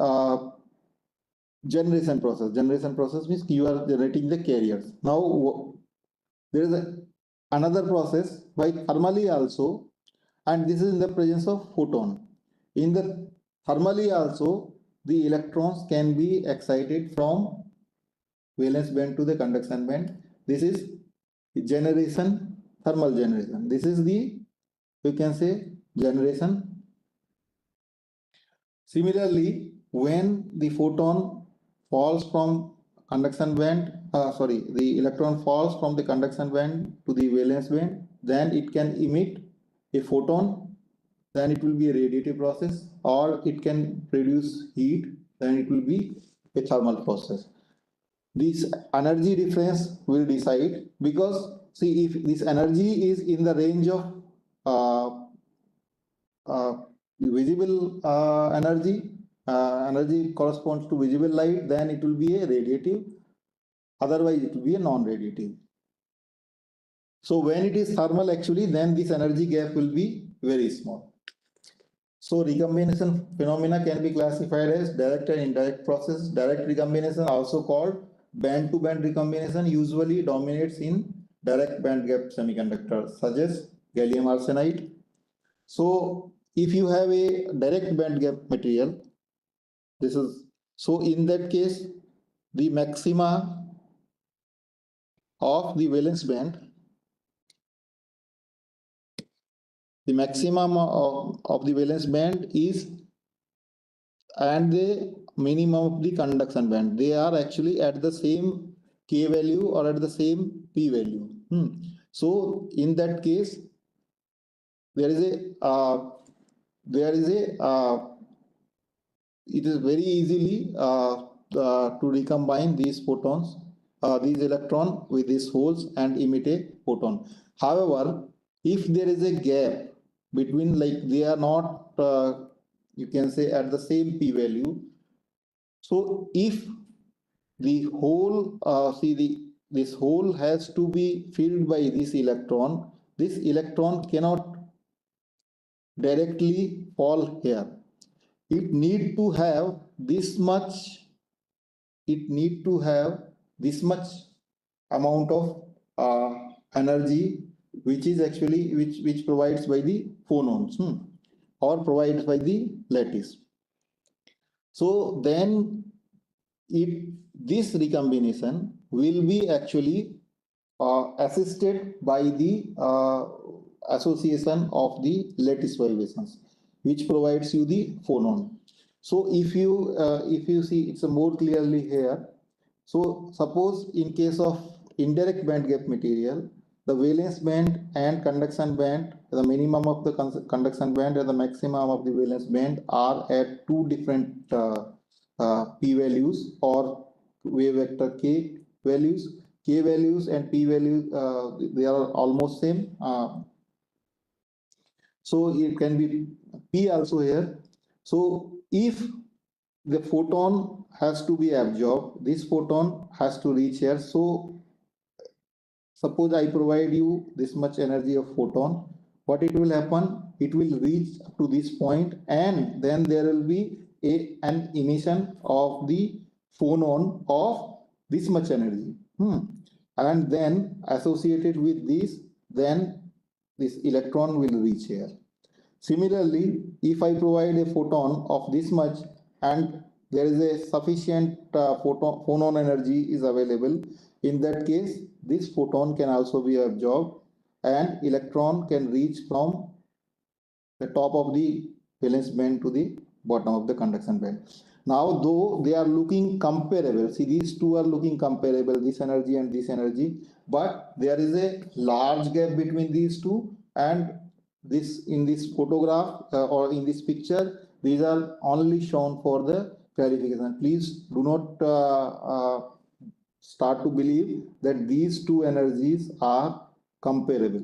generation process. Generation process means you are generating the carriers. Now there is another process by thermally also, and this is in the presence of photon. In the thermally also, the electrons can be excited from valence band to the conduction band. This is generation, thermal generation. This is the, you can say, generation. Similarly, when the photon falls from conduction band, the electron falls from the conduction band to the valence band, then it can emit a photon, then it will be a radiative process, or it can produce heat, then it will be a thermal process. This energy difference will decide, because see, if this energy is in the range of visible energy corresponds to visible light, then it will be a radiative, otherwise it will be a non-radiative. So when it is thermal, actually, then this energy gap will be very small. So recombination phenomena can be classified as direct and indirect process. Direct recombination, also called band-to-band recombination, usually dominates in direct band gap semiconductors such as gallium arsenide. So if you have a direct band gap material, this is, so in that case, the maxima of the valence band the maximum of the valence band is and the minimum of the conduction band. They are actually at the same K value or at the same P value. So in that case, there is a it is very easily to recombine these photons, these electron with these holes and emit a photon. However, if there is a gap between, like they are not, you can say at the same P value. So if the hole, this hole has to be filled by this electron. This electron cannot directly fall here. It need to have this much. It need to have this much amount of energy, which is actually which provides by the phonons or provides by the lattice. So then this recombination will be actually assisted by the association of the lattice vibrations, which provides you the phonon. So if you see, it's more clearly here. So suppose in case of indirect band gap material, the valence band and conduction band, the minimum of the conduction band and the maximum of the valence band are at two different p values or wave vector k values. K values and p values, they are almost same. So it can be p also here. So if the photon has to be absorbed, this photon has to reach here. So suppose I provide you this much energy of photon, what it will happen? It will reach to this point and then there will be an emission of the phonon of this much energy. And then associated with this, then this electron will reach here. Similarly, if I provide a photon of this much and there is a sufficient phonon energy is available, in that case, this photon can also be absorbed and electron can reach from the top of the valence band to the bottom of the conduction band. Now, though they are looking comparable, see these two are looking comparable, this energy and this energy, but there is a large gap between these two, and this in this photograph or in this picture, these are only shown for the clarification. Please do not start to believe that these two energies are comparable.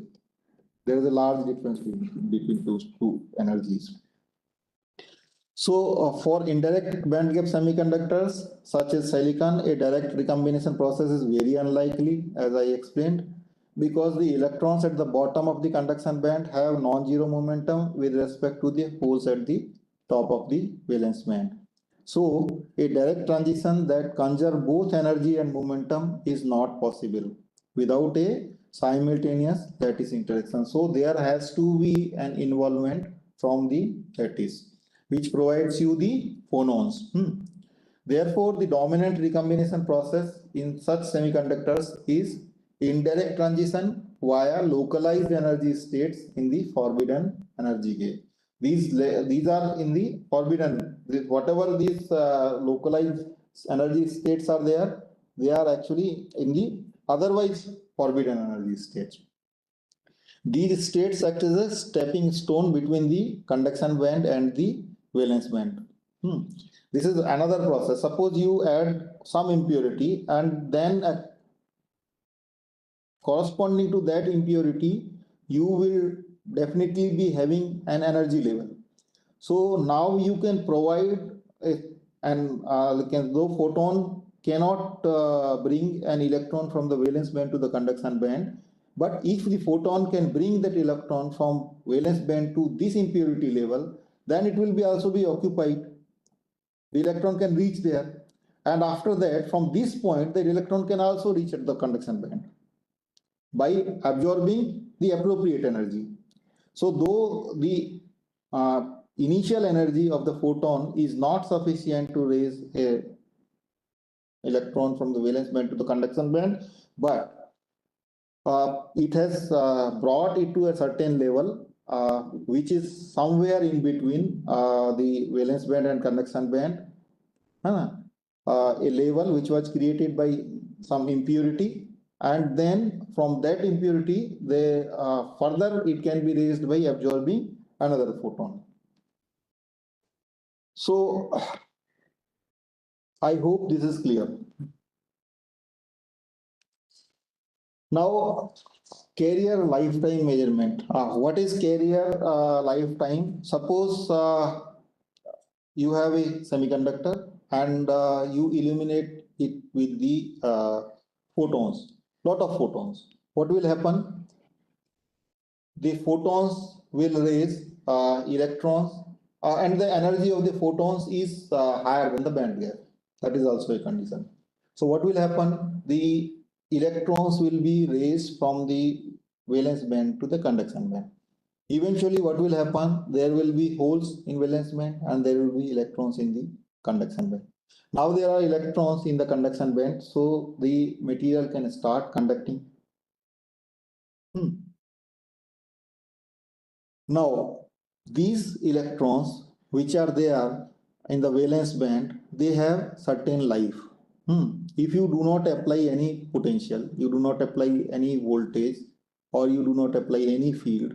There is a large difference between those two energies. So for indirect band gap semiconductors such as silicon, a direct recombination process is very unlikely, as I explained, because the electrons at the bottom of the conduction band have non-zero momentum with respect to the holes at the top of the valence band. So a direct transition that conserves both energy and momentum is not possible without a simultaneous lattice interaction. So there has to be an involvement from the lattice, which provides you the phonons. Therefore, the dominant recombination process in such semiconductors is indirect transition via localized energy states in the forbidden energy gate. These are in the forbidden. Whatever these localized energy states are there, they are actually in the otherwise forbidden energy states. These states act as a stepping stone between the conduction band and the valence band. This is another process. Suppose you add some impurity and then corresponding to that impurity, you will definitely be having an energy level. So now you can provide though photon cannot bring an electron from the valence band to the conduction band, but if the photon can bring that electron from valence band to this impurity level, then it will be also be occupied. The electron can reach there, and after that, from this point, the electron can also reach at the conduction band by absorbing the appropriate energy. So though the initial energy of the photon is not sufficient to raise a electron from the valence band to the conduction band, but it has brought it to a certain level which is somewhere in between the valence band and conduction band, a level which was created by some impurity, and then from that impurity, they further it can be raised by absorbing another photon. So I hope this is clear. Now, carrier lifetime measurement. What is carrier lifetime? Suppose you have a semiconductor and you illuminate it with the photons, lot of photons. What will happen? The photons will raise electrons, and the energy of the photons is higher than the band gap. That is also a condition. So what will happen? The electrons will be raised from the valence band to the conduction band. Eventually, what will happen? There will be holes in valence band and there will be electrons in the conduction band. Now there are electrons in the conduction band, so the material can start conducting. Now, these electrons which are there in the valence band, they have certain life. If you do not apply any potential, you do not apply any voltage, or you do not apply any field,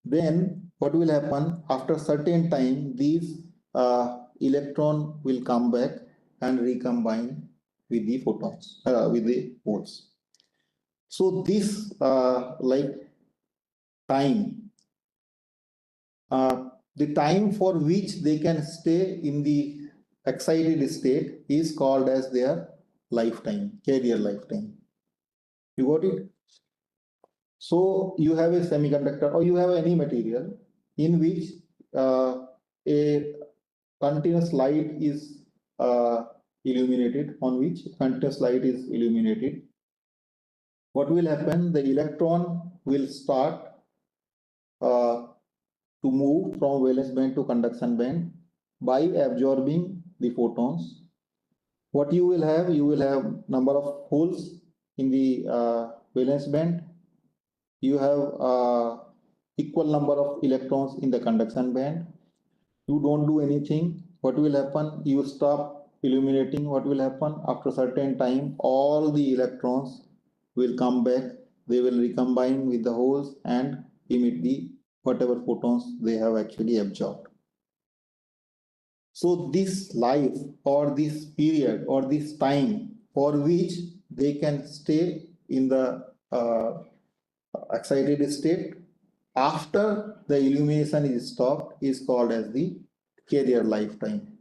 then what will happen? After certain time, these electron will come back and recombine with the photons, with the holes. So this like time, the time for which they can stay in the excited state is called as their lifetime, carrier lifetime. You got it? So you have a semiconductor or you have any material in which a continuous light is illuminated, on which continuous light is illuminated. What will happen? The electron will start to move from valence band to conduction band by absorbing the photons. What you will have number of holes in the valence band. You have equal number of electrons in the conduction band. You don't do anything. What will happen? You stop illuminating. What will happen? After certain time, all the electrons will come back. They will recombine with the holes and emit the whatever photons they have actually absorbed. So this life or this period or this time for which they can stay in the excited state after the illumination is stopped is called as the carrier lifetime.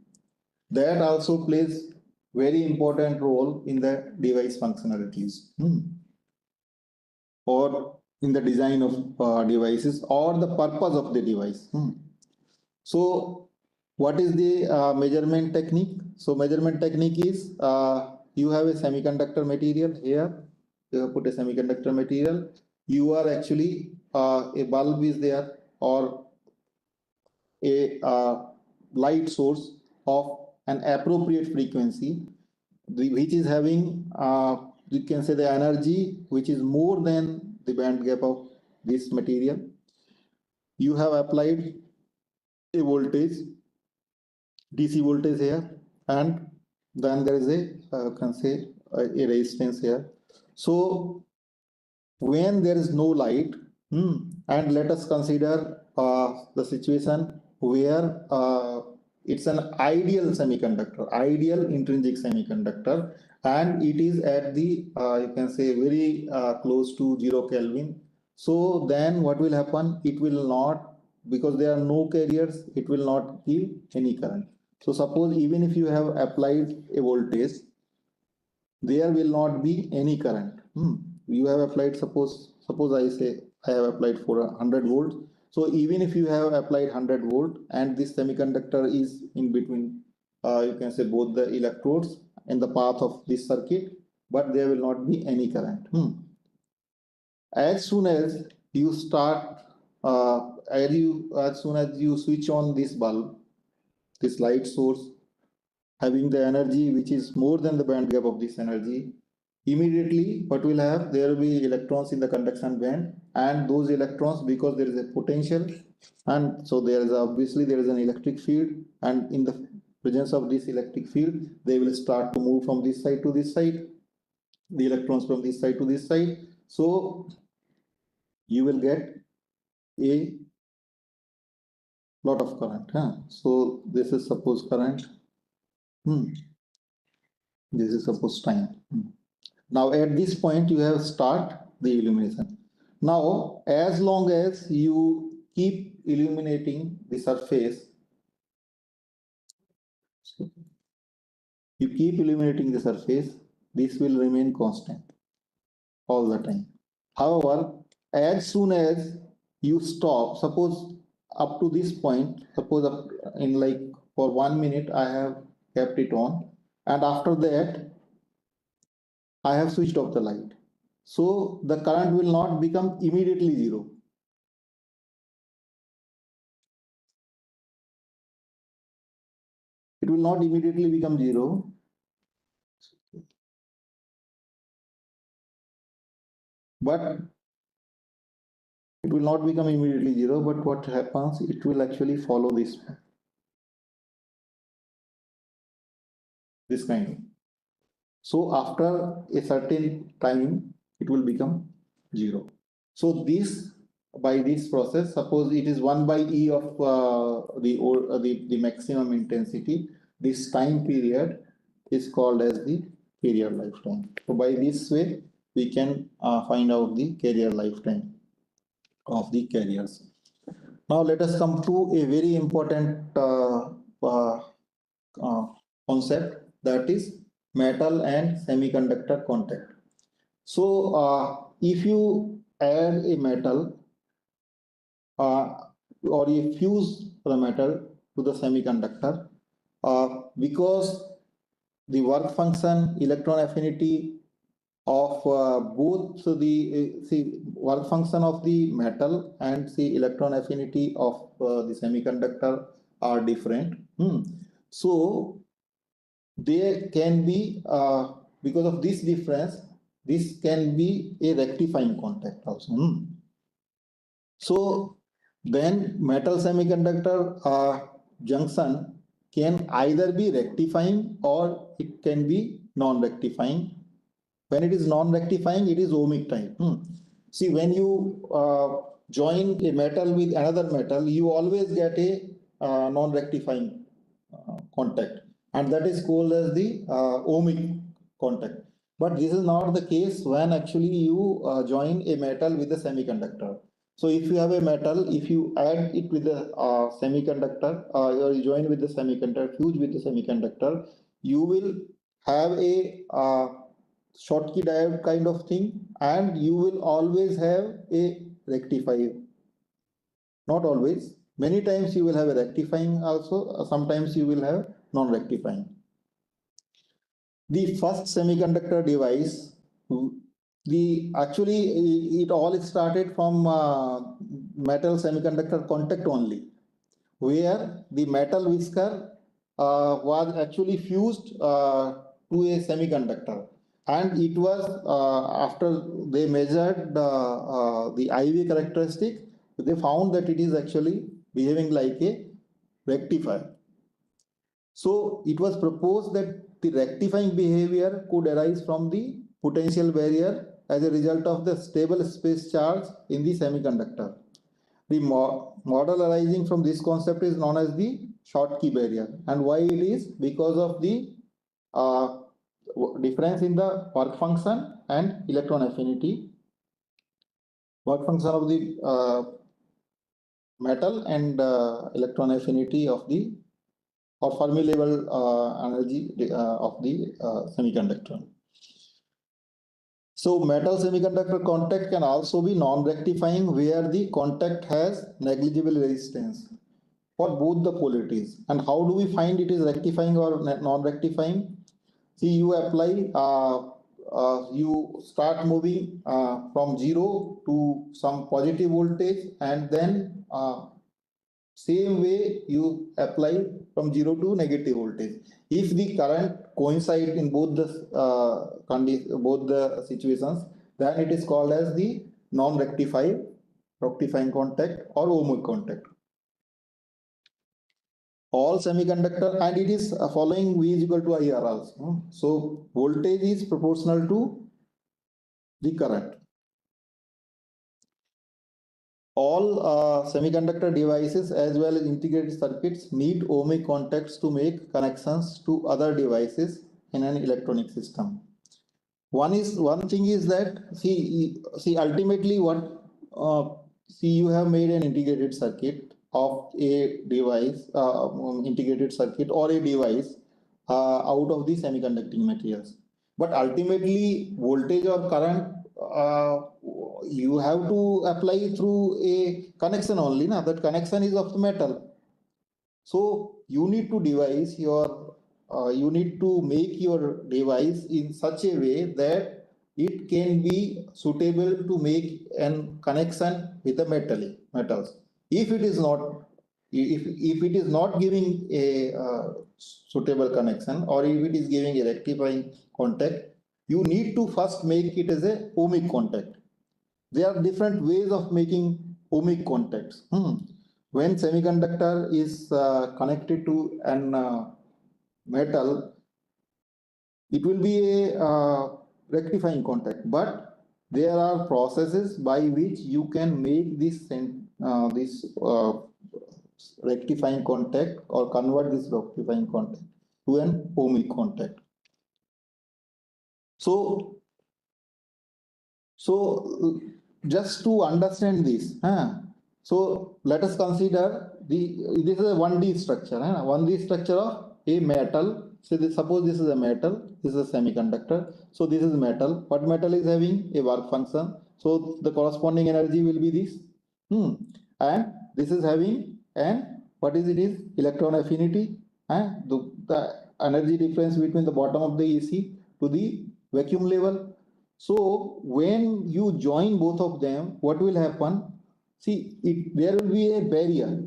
That also plays very important role in the device functionalities or in the design of devices or the purpose of the device. So what is the measurement technique? So measurement technique is you have a semiconductor material here. You have put a semiconductor material. You are actually a bulb is there or a light source of an appropriate frequency, which is having you can say the energy which is more than the band gap of this material. You have applied a voltage, DC voltage here, and then there is a can say a resistance here. So when there is no light, and let us consider the situation where it's an ideal semiconductor, ideal intrinsic semiconductor, and it is at the you can say very close to 0 Kelvin. So then what will happen? It will not, because there are no carriers, it will not give any current. So suppose even if you have applied a voltage, there will not be any current. You have applied, suppose I say I have applied for 100 volts. So even if you have applied 100 volt and this semiconductor is in between, you can say both the electrodes in the path of this circuit, but there will not be any current. As soon as you start, as soon as you switch on this bulb, this light source, having the energy which is more than the band gap of this energy, immediately what will have, there will be electrons in the conduction band, and those electrons, because there is a potential, and so there is obviously there is an electric field, and in the presence of this electric field they will start to move from this side to this side, the electrons from this side to this side. So you will get a lot of current, huh? So this is suppose current, this is suppose time. Now at this point you have start the illumination. Now as long as you keep illuminating the surface, you keep illuminating the surface, this will remain constant all the time. However, as soon as you stop, suppose up to this point, suppose in like for 1 minute I have kept it on, and after that I have switched off the light. So the current will not become immediately zero. It will not immediately become zero. But it will not become immediately zero, but what happens, it will actually follow this kind. So after a certain time, it will become zero. So this, by this process, suppose it is 1 by E of the maximum intensity, this time period is called as the carrier lifetime. So by this way, we can find out the carrier lifetime of the carriers. Now let us come to a very important concept, that is metal and semiconductor contact. So if you add a metal or you fuse the metal to the semiconductor, because the work function, electron affinity of both the work function of the metal and the electron affinity of the semiconductor are different. So there can be, because of this difference, this can be a rectifying contact also. So then metal semiconductor junction can either be rectifying or it can be non-rectifying. When it is non-rectifying, it is ohmic type. See, when you join a metal with another metal, you always get a non-rectifying contact, and that is called as the ohmic contact. But this is not the case when actually you join a metal with a semiconductor. So if you have a metal, if you add it with a semiconductor, or you join with the semiconductor, fuse with the semiconductor, you will have a Schottky diode kind of thing, and you will always have a rectifier. Not always. Many times you will have a rectifying also. Sometimes you will have non-rectifying. The first semiconductor device, it all started from metal semiconductor contact only, where the metal whisker was actually fused to a semiconductor, and it was after they measured the IV characteristic, they found that it is actually behaving like a rectifier. So it was proposed that the rectifying behavior could arise from the potential barrier as a result of the stable space charge in the semiconductor. The model arising from this concept is known as the Schottky barrier. And why it is? Because of the difference in the work function and electron affinity. Work function of the metal and electron affinity of the or Fermi level energy of the semiconductor. So metal semiconductor contact can also be non-rectifying, where the contact has negligible resistance for both the polarities. And how do we find it is rectifying or non-rectifying? See, you apply, you start moving from 0 to some positive voltage, and then same way you apply from 0 to negative voltage. If the current coincide in both the both the situations, then it is called as the rectifying contact or ohmic contact. All semiconductor, and it is following V is equal to IR also. So voltage is proportional to the current. All semiconductor devices as well as integrated circuits need ohmic contacts to make connections to other devices in an electronic system. One thing is that see ultimately what you have made an integrated circuit of a device, integrated circuit or a device out of the semiconducting materials. But ultimately, voltage or current you have to apply through a connection only. Now that connection is of the metal. So you need to devise your, you need to make your device in such a way that it can be suitable to make an connection with the metals. If it is not, if it is not giving a suitable connection, or if it is giving a rectifying contact, you need to first make it as a ohmic contact. There are different ways of making ohmic contacts. When semiconductor is connected to an metal, it will be a rectifying contact. But there are processes by which you can make this rectifying contact or convert this rectifying contact to an ohmic contact. So just to understand this, so let us consider this is a 1D structure, 1D structure of a metal. So suppose this is a metal, this is a semiconductor. So this is metal. What metal is having a work function? So the corresponding energy will be this. And this is having an, what is it is electron affinity, and the energy difference between the bottom of the EC to the vacuum level. So when you join both of them, what will happen? See, there will be a barrier.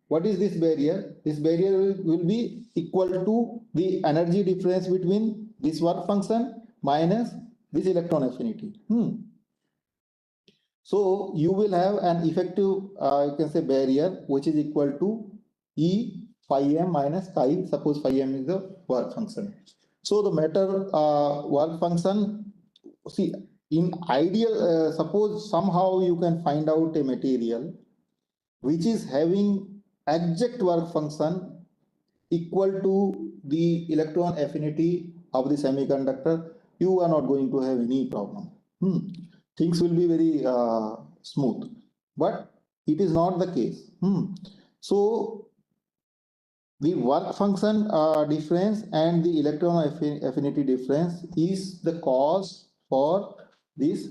What is this barrier? This barrier will be equal to the energy difference between this work function minus this electron affinity. So you will have an effective, you can say, barrier, which is equal to E phi m minus chi. Suppose phi m is the work function. So the matter work function, see, in ideal, suppose somehow you can find out a material which is having exact work function equal to the electron affinity of the semiconductor, you are not going to have any problem. Things will be very smooth, but it is not the case. So the work function difference and the electron affinity difference is the cause for this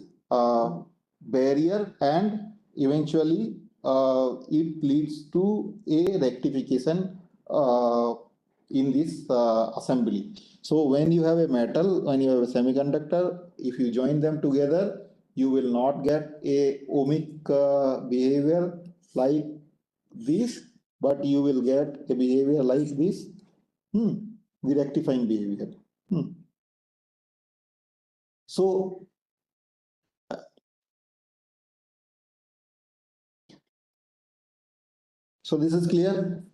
barrier, and eventually it leads to a rectification in this assembly. So when you have a metal, when you have a semiconductor, if you join them together, you will not get a ohmic behavior like this, but you will get a behavior like this, the rectifying behavior. So this is clear.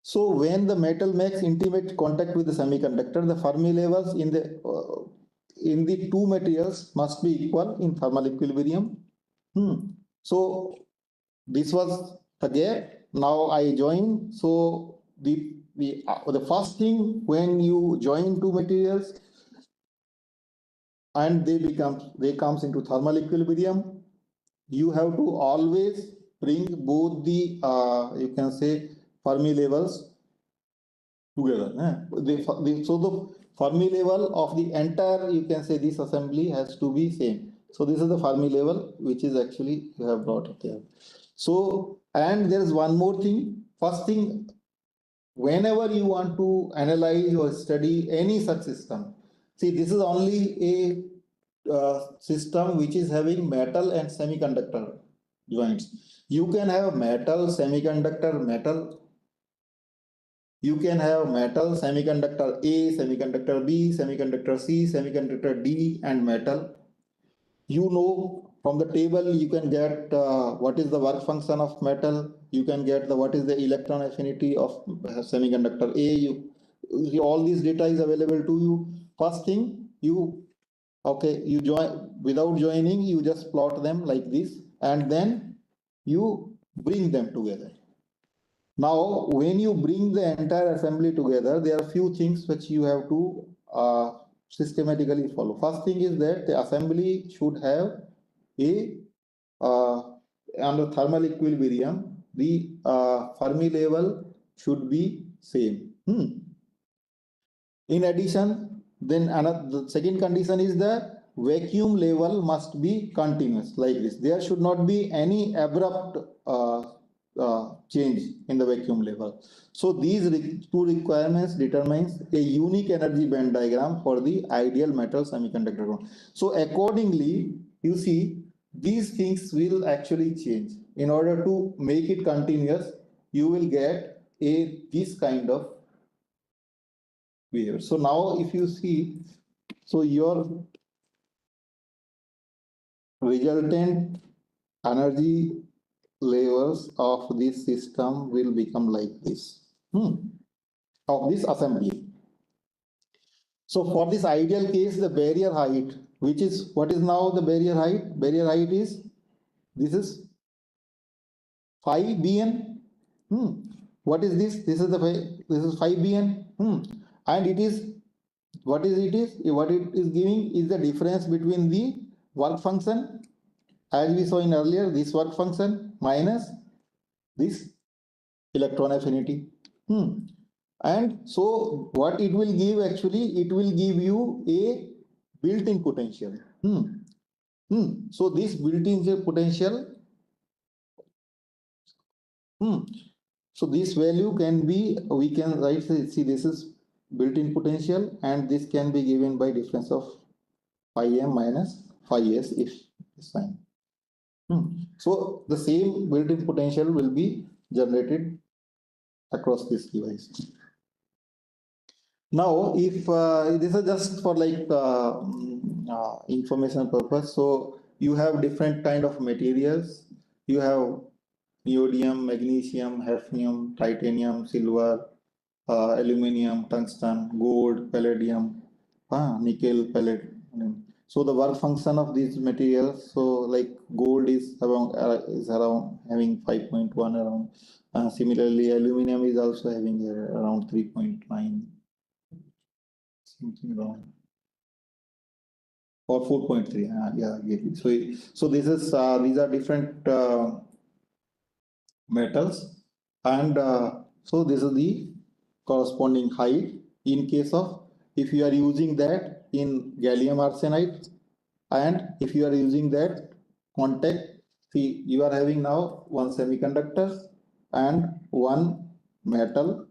So when the metal makes intimate contact with the semiconductor, the Fermi levels in the two materials must be equal in thermal equilibrium. So this was the gap. Now I join. So the first thing, when you join two materials and they comes into thermal equilibrium, you have to always bring both the you can say Fermi levels together. So the Fermi level of the entire, you can say, this assembly has to be same. So this is the Fermi level which is actually you have brought it there. So, and there is one more thing. First thing, whenever you want to analyze or study any such system, see, this is only a system which is having metal and semiconductor joints. You can have metal, semiconductor, metal. You can have metal, semiconductor A, semiconductor B, semiconductor C, semiconductor D, and metal. You know from the table you can get what is the work function of metal. You can get the what is the electron affinity of semiconductor A. All these data is available to you. First thing you join without joining, you just plot them like this, and then you bring them together. Now, when you bring the entire assembly together, there are few things which you have to systematically follow. First thing is that the assembly should have a under thermal equilibrium, the Fermi level should be same. In addition, then the second condition is the vacuum level must be continuous like this. There should not be any abrupt change in the vacuum level. So these two requirements determines a unique energy band diagram for the ideal metal semiconductor. So accordingly, you see these things will actually change. In order to make it continuous, you will get this kind of behavior. So now if you see, so your resultant energy levels of this system will become like this of this assembly. So for this ideal case, the barrier height, which is what is now the barrier height? Barrier height is this is 5 bn. What is this? This is 5 bn. And it is what it is giving is the difference between the work function, as we saw in earlier, this work function minus this electron affinity. And so what it will give, actually it will give you a built-in potential. So this built-in potential, so this value can be, we can write, see this is built-in potential, and this can be given by difference of phi m minus phi s if this sign. So the same built-in potential will be generated across this device. Now, if this is just for like information purpose, so you have different kind of materials. You have neodymium, magnesium, hafnium, titanium, silver, aluminum, tungsten, gold, palladium, nickel, palladium. So the work function of these materials, so like gold is around having 5.1 around. Similarly, aluminum is also having around 3.9. Something wrong. Or 4.3. Yeah, so this is these are different metals, and so this is the corresponding height in case of if you are using that in gallium arsenide, and if you are using that contact. See, you are having now one semiconductor and one metal.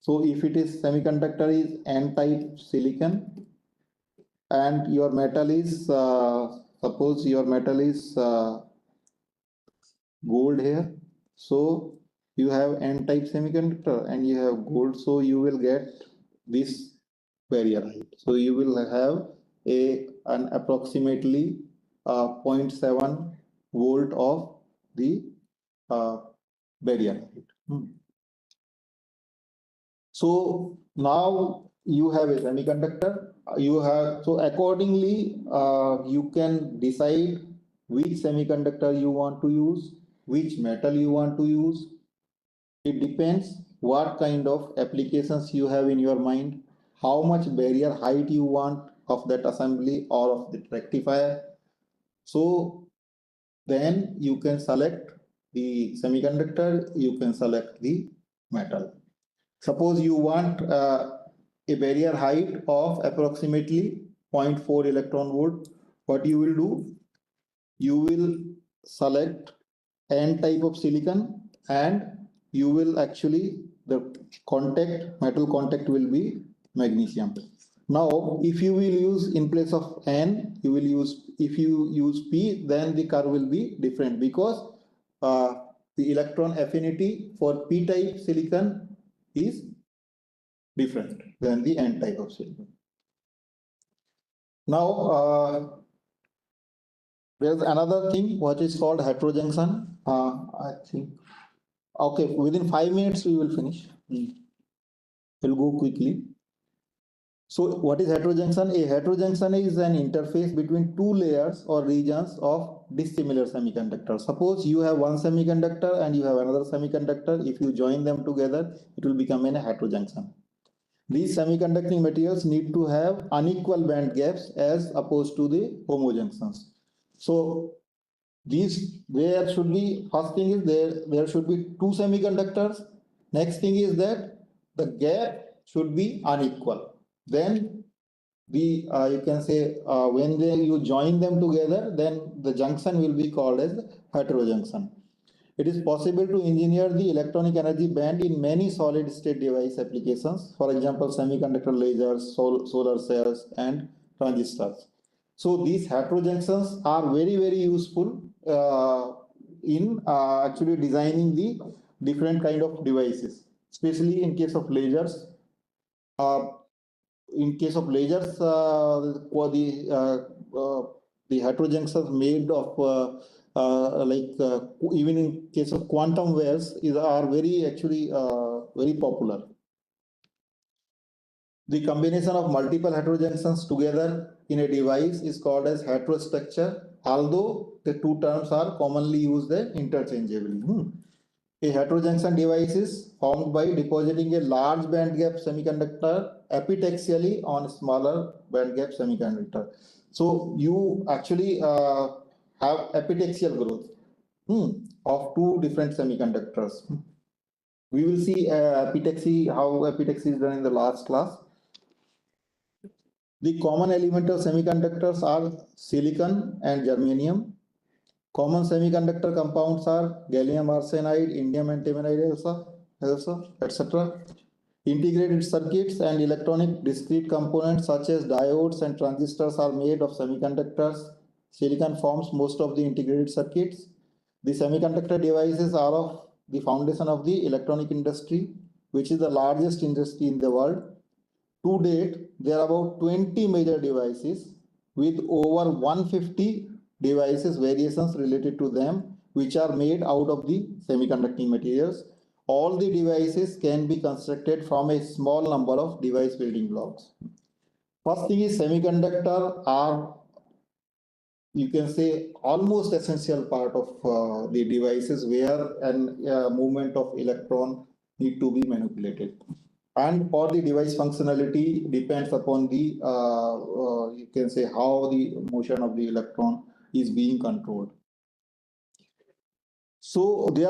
So if it is semiconductor is N-type silicon, and your metal is suppose your metal is gold here, so you have N-type semiconductor and you have gold, so you will get this barrier height. So you will have an approximately 0.7 volt of the barrier height. So now you have a semiconductor. You have, so accordingly you can decide which semiconductor you want to use, which metal you want to use. It depends what kind of applications you have in your mind, how much barrier height you want of that assembly or of the rectifier. So then you can select the semiconductor, you can select the metal. Suppose you want a barrier height of approximately 0.4 electron volt. What you will do? You will select N type of silicon, and you will actually, the contact, metal contact will be magnesium. Now, if you will use in place of N, you will use, if you use P, then the curve will be different because the electron affinity for P type silicon is different than the N type of silicon. Now, there's another thing what is called heterojunction. I think, okay, within 5 minutes we will finish. We'll go quickly. So what is heterojunction? A heterojunction is an interface between two layers or regions of dissimilar semiconductors. Suppose you have one semiconductor and you have another semiconductor. If you join them together, it will become a heterojunction. These semiconducting materials need to have unequal band gaps as opposed to the homojunctions. So these, there should be, first thing is there should be two semiconductors. Next thing is that the gap should be unequal. Then we you can say when you join them together, then the junction will be called as heterojunction. It is possible to engineer the electronic energy band in many solid state device applications, for example semiconductor lasers, solar cells and transistors. So these heterojunctions are very useful in actually designing the different kind of devices, especially in case of lasers. In case of lasers, the heterojunctions made of even in case of quantum waves are very actually very popular. The combination of multiple heterojunctions together in a device is called as heterostructure, although the two terms are commonly used interchangeably. A heterojunction device is formed by depositing a large band gap semiconductor epitaxially on a smaller band gap semiconductor. So you actually have epitaxial growth of two different semiconductors. We will see epitaxy, how epitaxy is done in the last class. The common element of semiconductors are silicon and germanium. Common semiconductor compounds are gallium arsenide, indium antimonide also, etc. Integrated circuits and electronic discrete components such as diodes and transistors are made of semiconductors. Silicon forms most of the integrated circuits. The semiconductor devices are of the foundation of the electronic industry, which is the largest industry in the world. To date, there are about 20 major devices with over 150 devices variations related to them, which are made out of the semiconducting materials. All the devices can be constructed from a small number of device building blocks. First thing is semiconductor are, you can say, almost essential part of the devices where an movement of electron need to be manipulated. And for the device functionality depends upon the, you can say, how the motion of the electron is being controlled. So there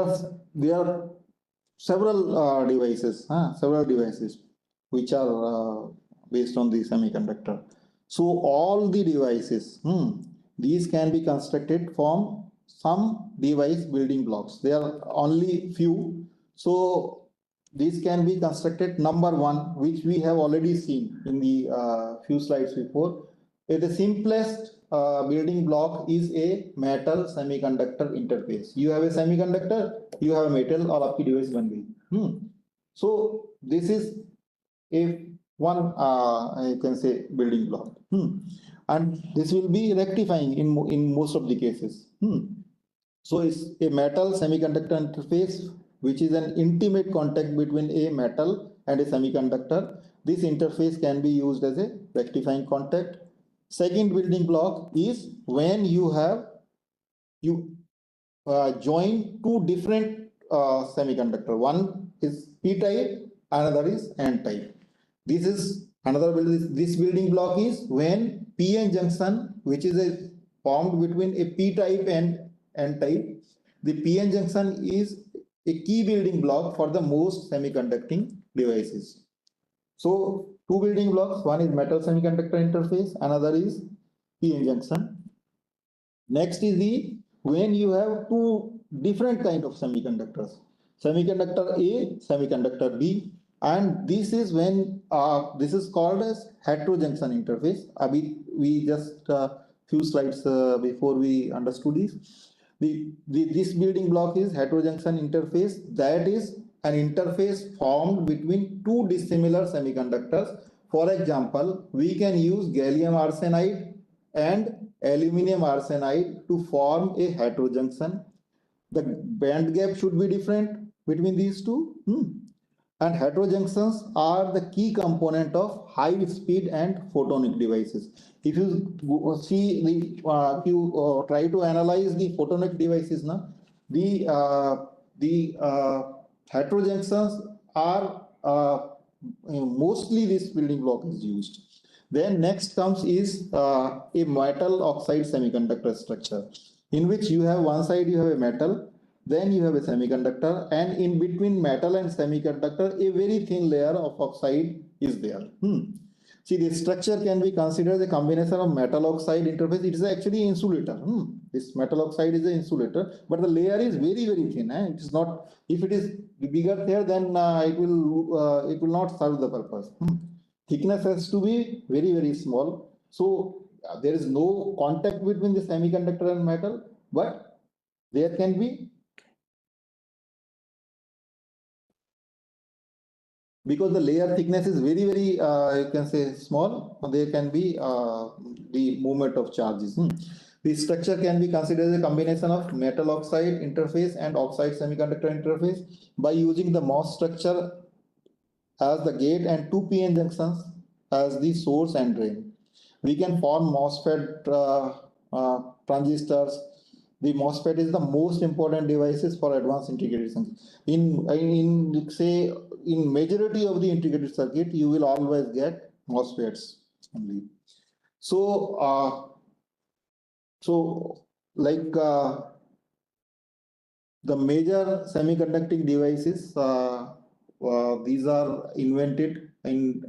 are several devices which are based on the semiconductor. So all the devices, these can be constructed from some device building blocks. There are only few. So these can be constructed. Number one, which we have already seen in the few slides before. The simplest building block is a metal semiconductor interface. You have a semiconductor, you have a metal, or आपकी device बन गई. So this is a one you can say building block, and this will be rectifying in most of the cases. So it's a metal semiconductor interface, which is an intimate contact between a metal and a semiconductor. This interface can be used as a rectifying contact. Second building block is when you join two different semiconductor. One is P type, another is N type. This is another this building block is when PN junction, which is a formed between a P type and N type. The PN junction is a key building block for the most semiconducting devices. So two building blocks, one is metal semiconductor interface, another is PN junction. Next is the when you have two different kind of semiconductors. Semiconductor A, semiconductor B. And this is when this is called as heterojunction interface. We just few slides before we understood this. This building block is heterojunction interface. That is an interface formed between two dissimilar semiconductors. For example, we can use gallium arsenide and aluminum arsenide to form a heterojunction. The band gap should be different between these two. And heterojunctions are the key component of high speed and photonic devices. If you see if you try to analyze the photonic devices now, the heterojunctions are mostly this building block is used. Then next comes is a metal oxide semiconductor structure, in which you have one side you have a metal, then you have a semiconductor, and in between metal and semiconductor, a very thin layer of oxide is there. See, the structure can be considered a combination of metal oxide interface. It is actually insulator. This metal oxide is an insulator, but the layer is very, very thin. It is not. If it is bigger there, then it will not serve the purpose. Thickness has to be very, very small. So there is no contact between the semiconductor and metal, but there can be, because the layer thickness is very, very you can say small, there can be the movement of charges. The structure can be considered as a combination of metal oxide interface and oxide semiconductor interface. By using the MOS structure as the gate and two PN junctions as the source and drain, we can form MOSFET transistors. The MOSFET is the most important devices for advanced integrated circuit. In say in majority of the integrated circuit, you will always get MOSFETs only. So like the major semiconducting devices, these are invented in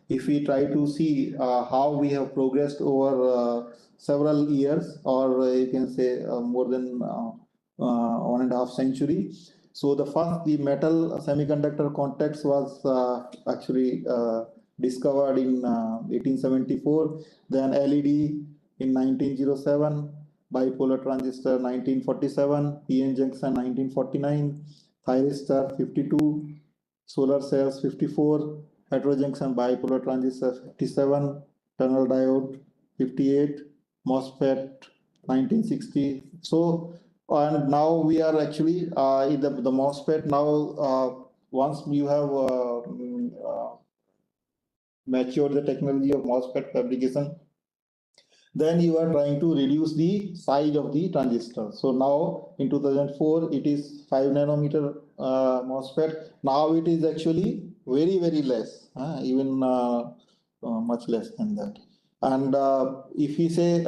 if we try to see how we have progressed over several years, or you can say more than 1.5 century. So the metal semiconductor context was actually discovered in 1874, then LED in 1907, bipolar transistor 1947, PN junction 1949, thyristor 52, solar cells 54, heterojunction bipolar transistor 57, tunnel diode 58, MOSFET 1960. So, and now we are actually in the MOSFET now, once you have matured the technology of MOSFET fabrication, then you are trying to reduce the size of the transistor. So now in 2004, it is 5 nanometer MOSFET. Now it is actually very, very less, even much less than that. And if we say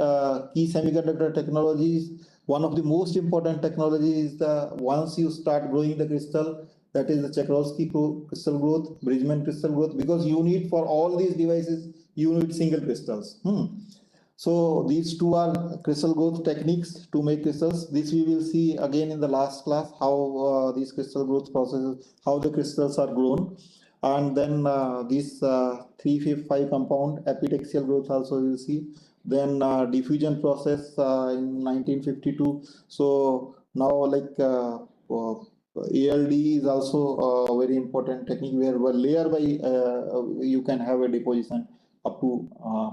key semiconductor technologies, one of the most important technologies is the once you start growing the crystal, that is the Czochralski crystal growth, Bridgman crystal growth, because you need for all these devices, you need single crystals. So these two are crystal growth techniques to make crystals. This we will see again in the last class, how these crystal growth processes, how the crystals are grown. And then this 3-5 compound epitaxial growth also we will see. Then diffusion process in 1952. So now like ALD is also a very important technique where layer by you can have a deposition up to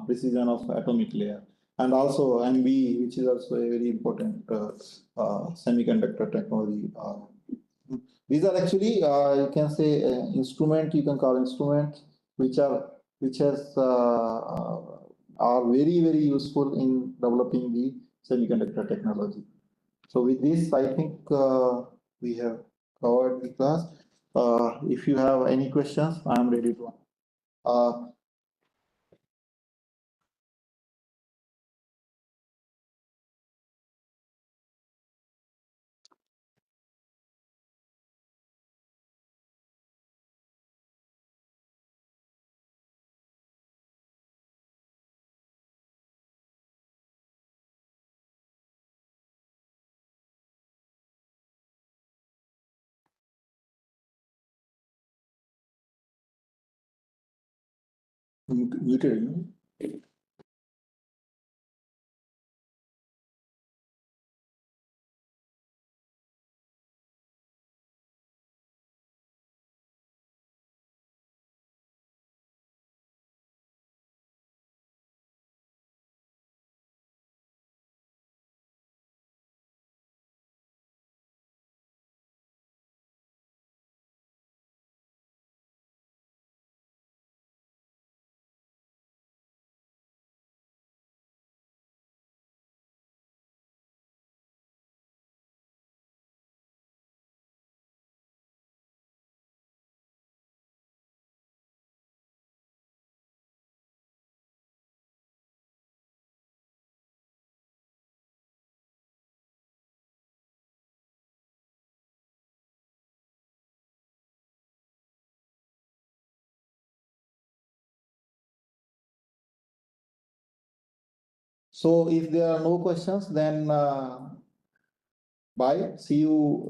precision of atomic layer, and also MB, which is also a very important semiconductor technology. These are actually you can say instrument, you can call instrument, which has are very, very useful in developing the semiconductor technology. So with this, I think we have covered the class. If you have any questions, I am ready to. Muted. No? So if there are no questions, then bye. See you in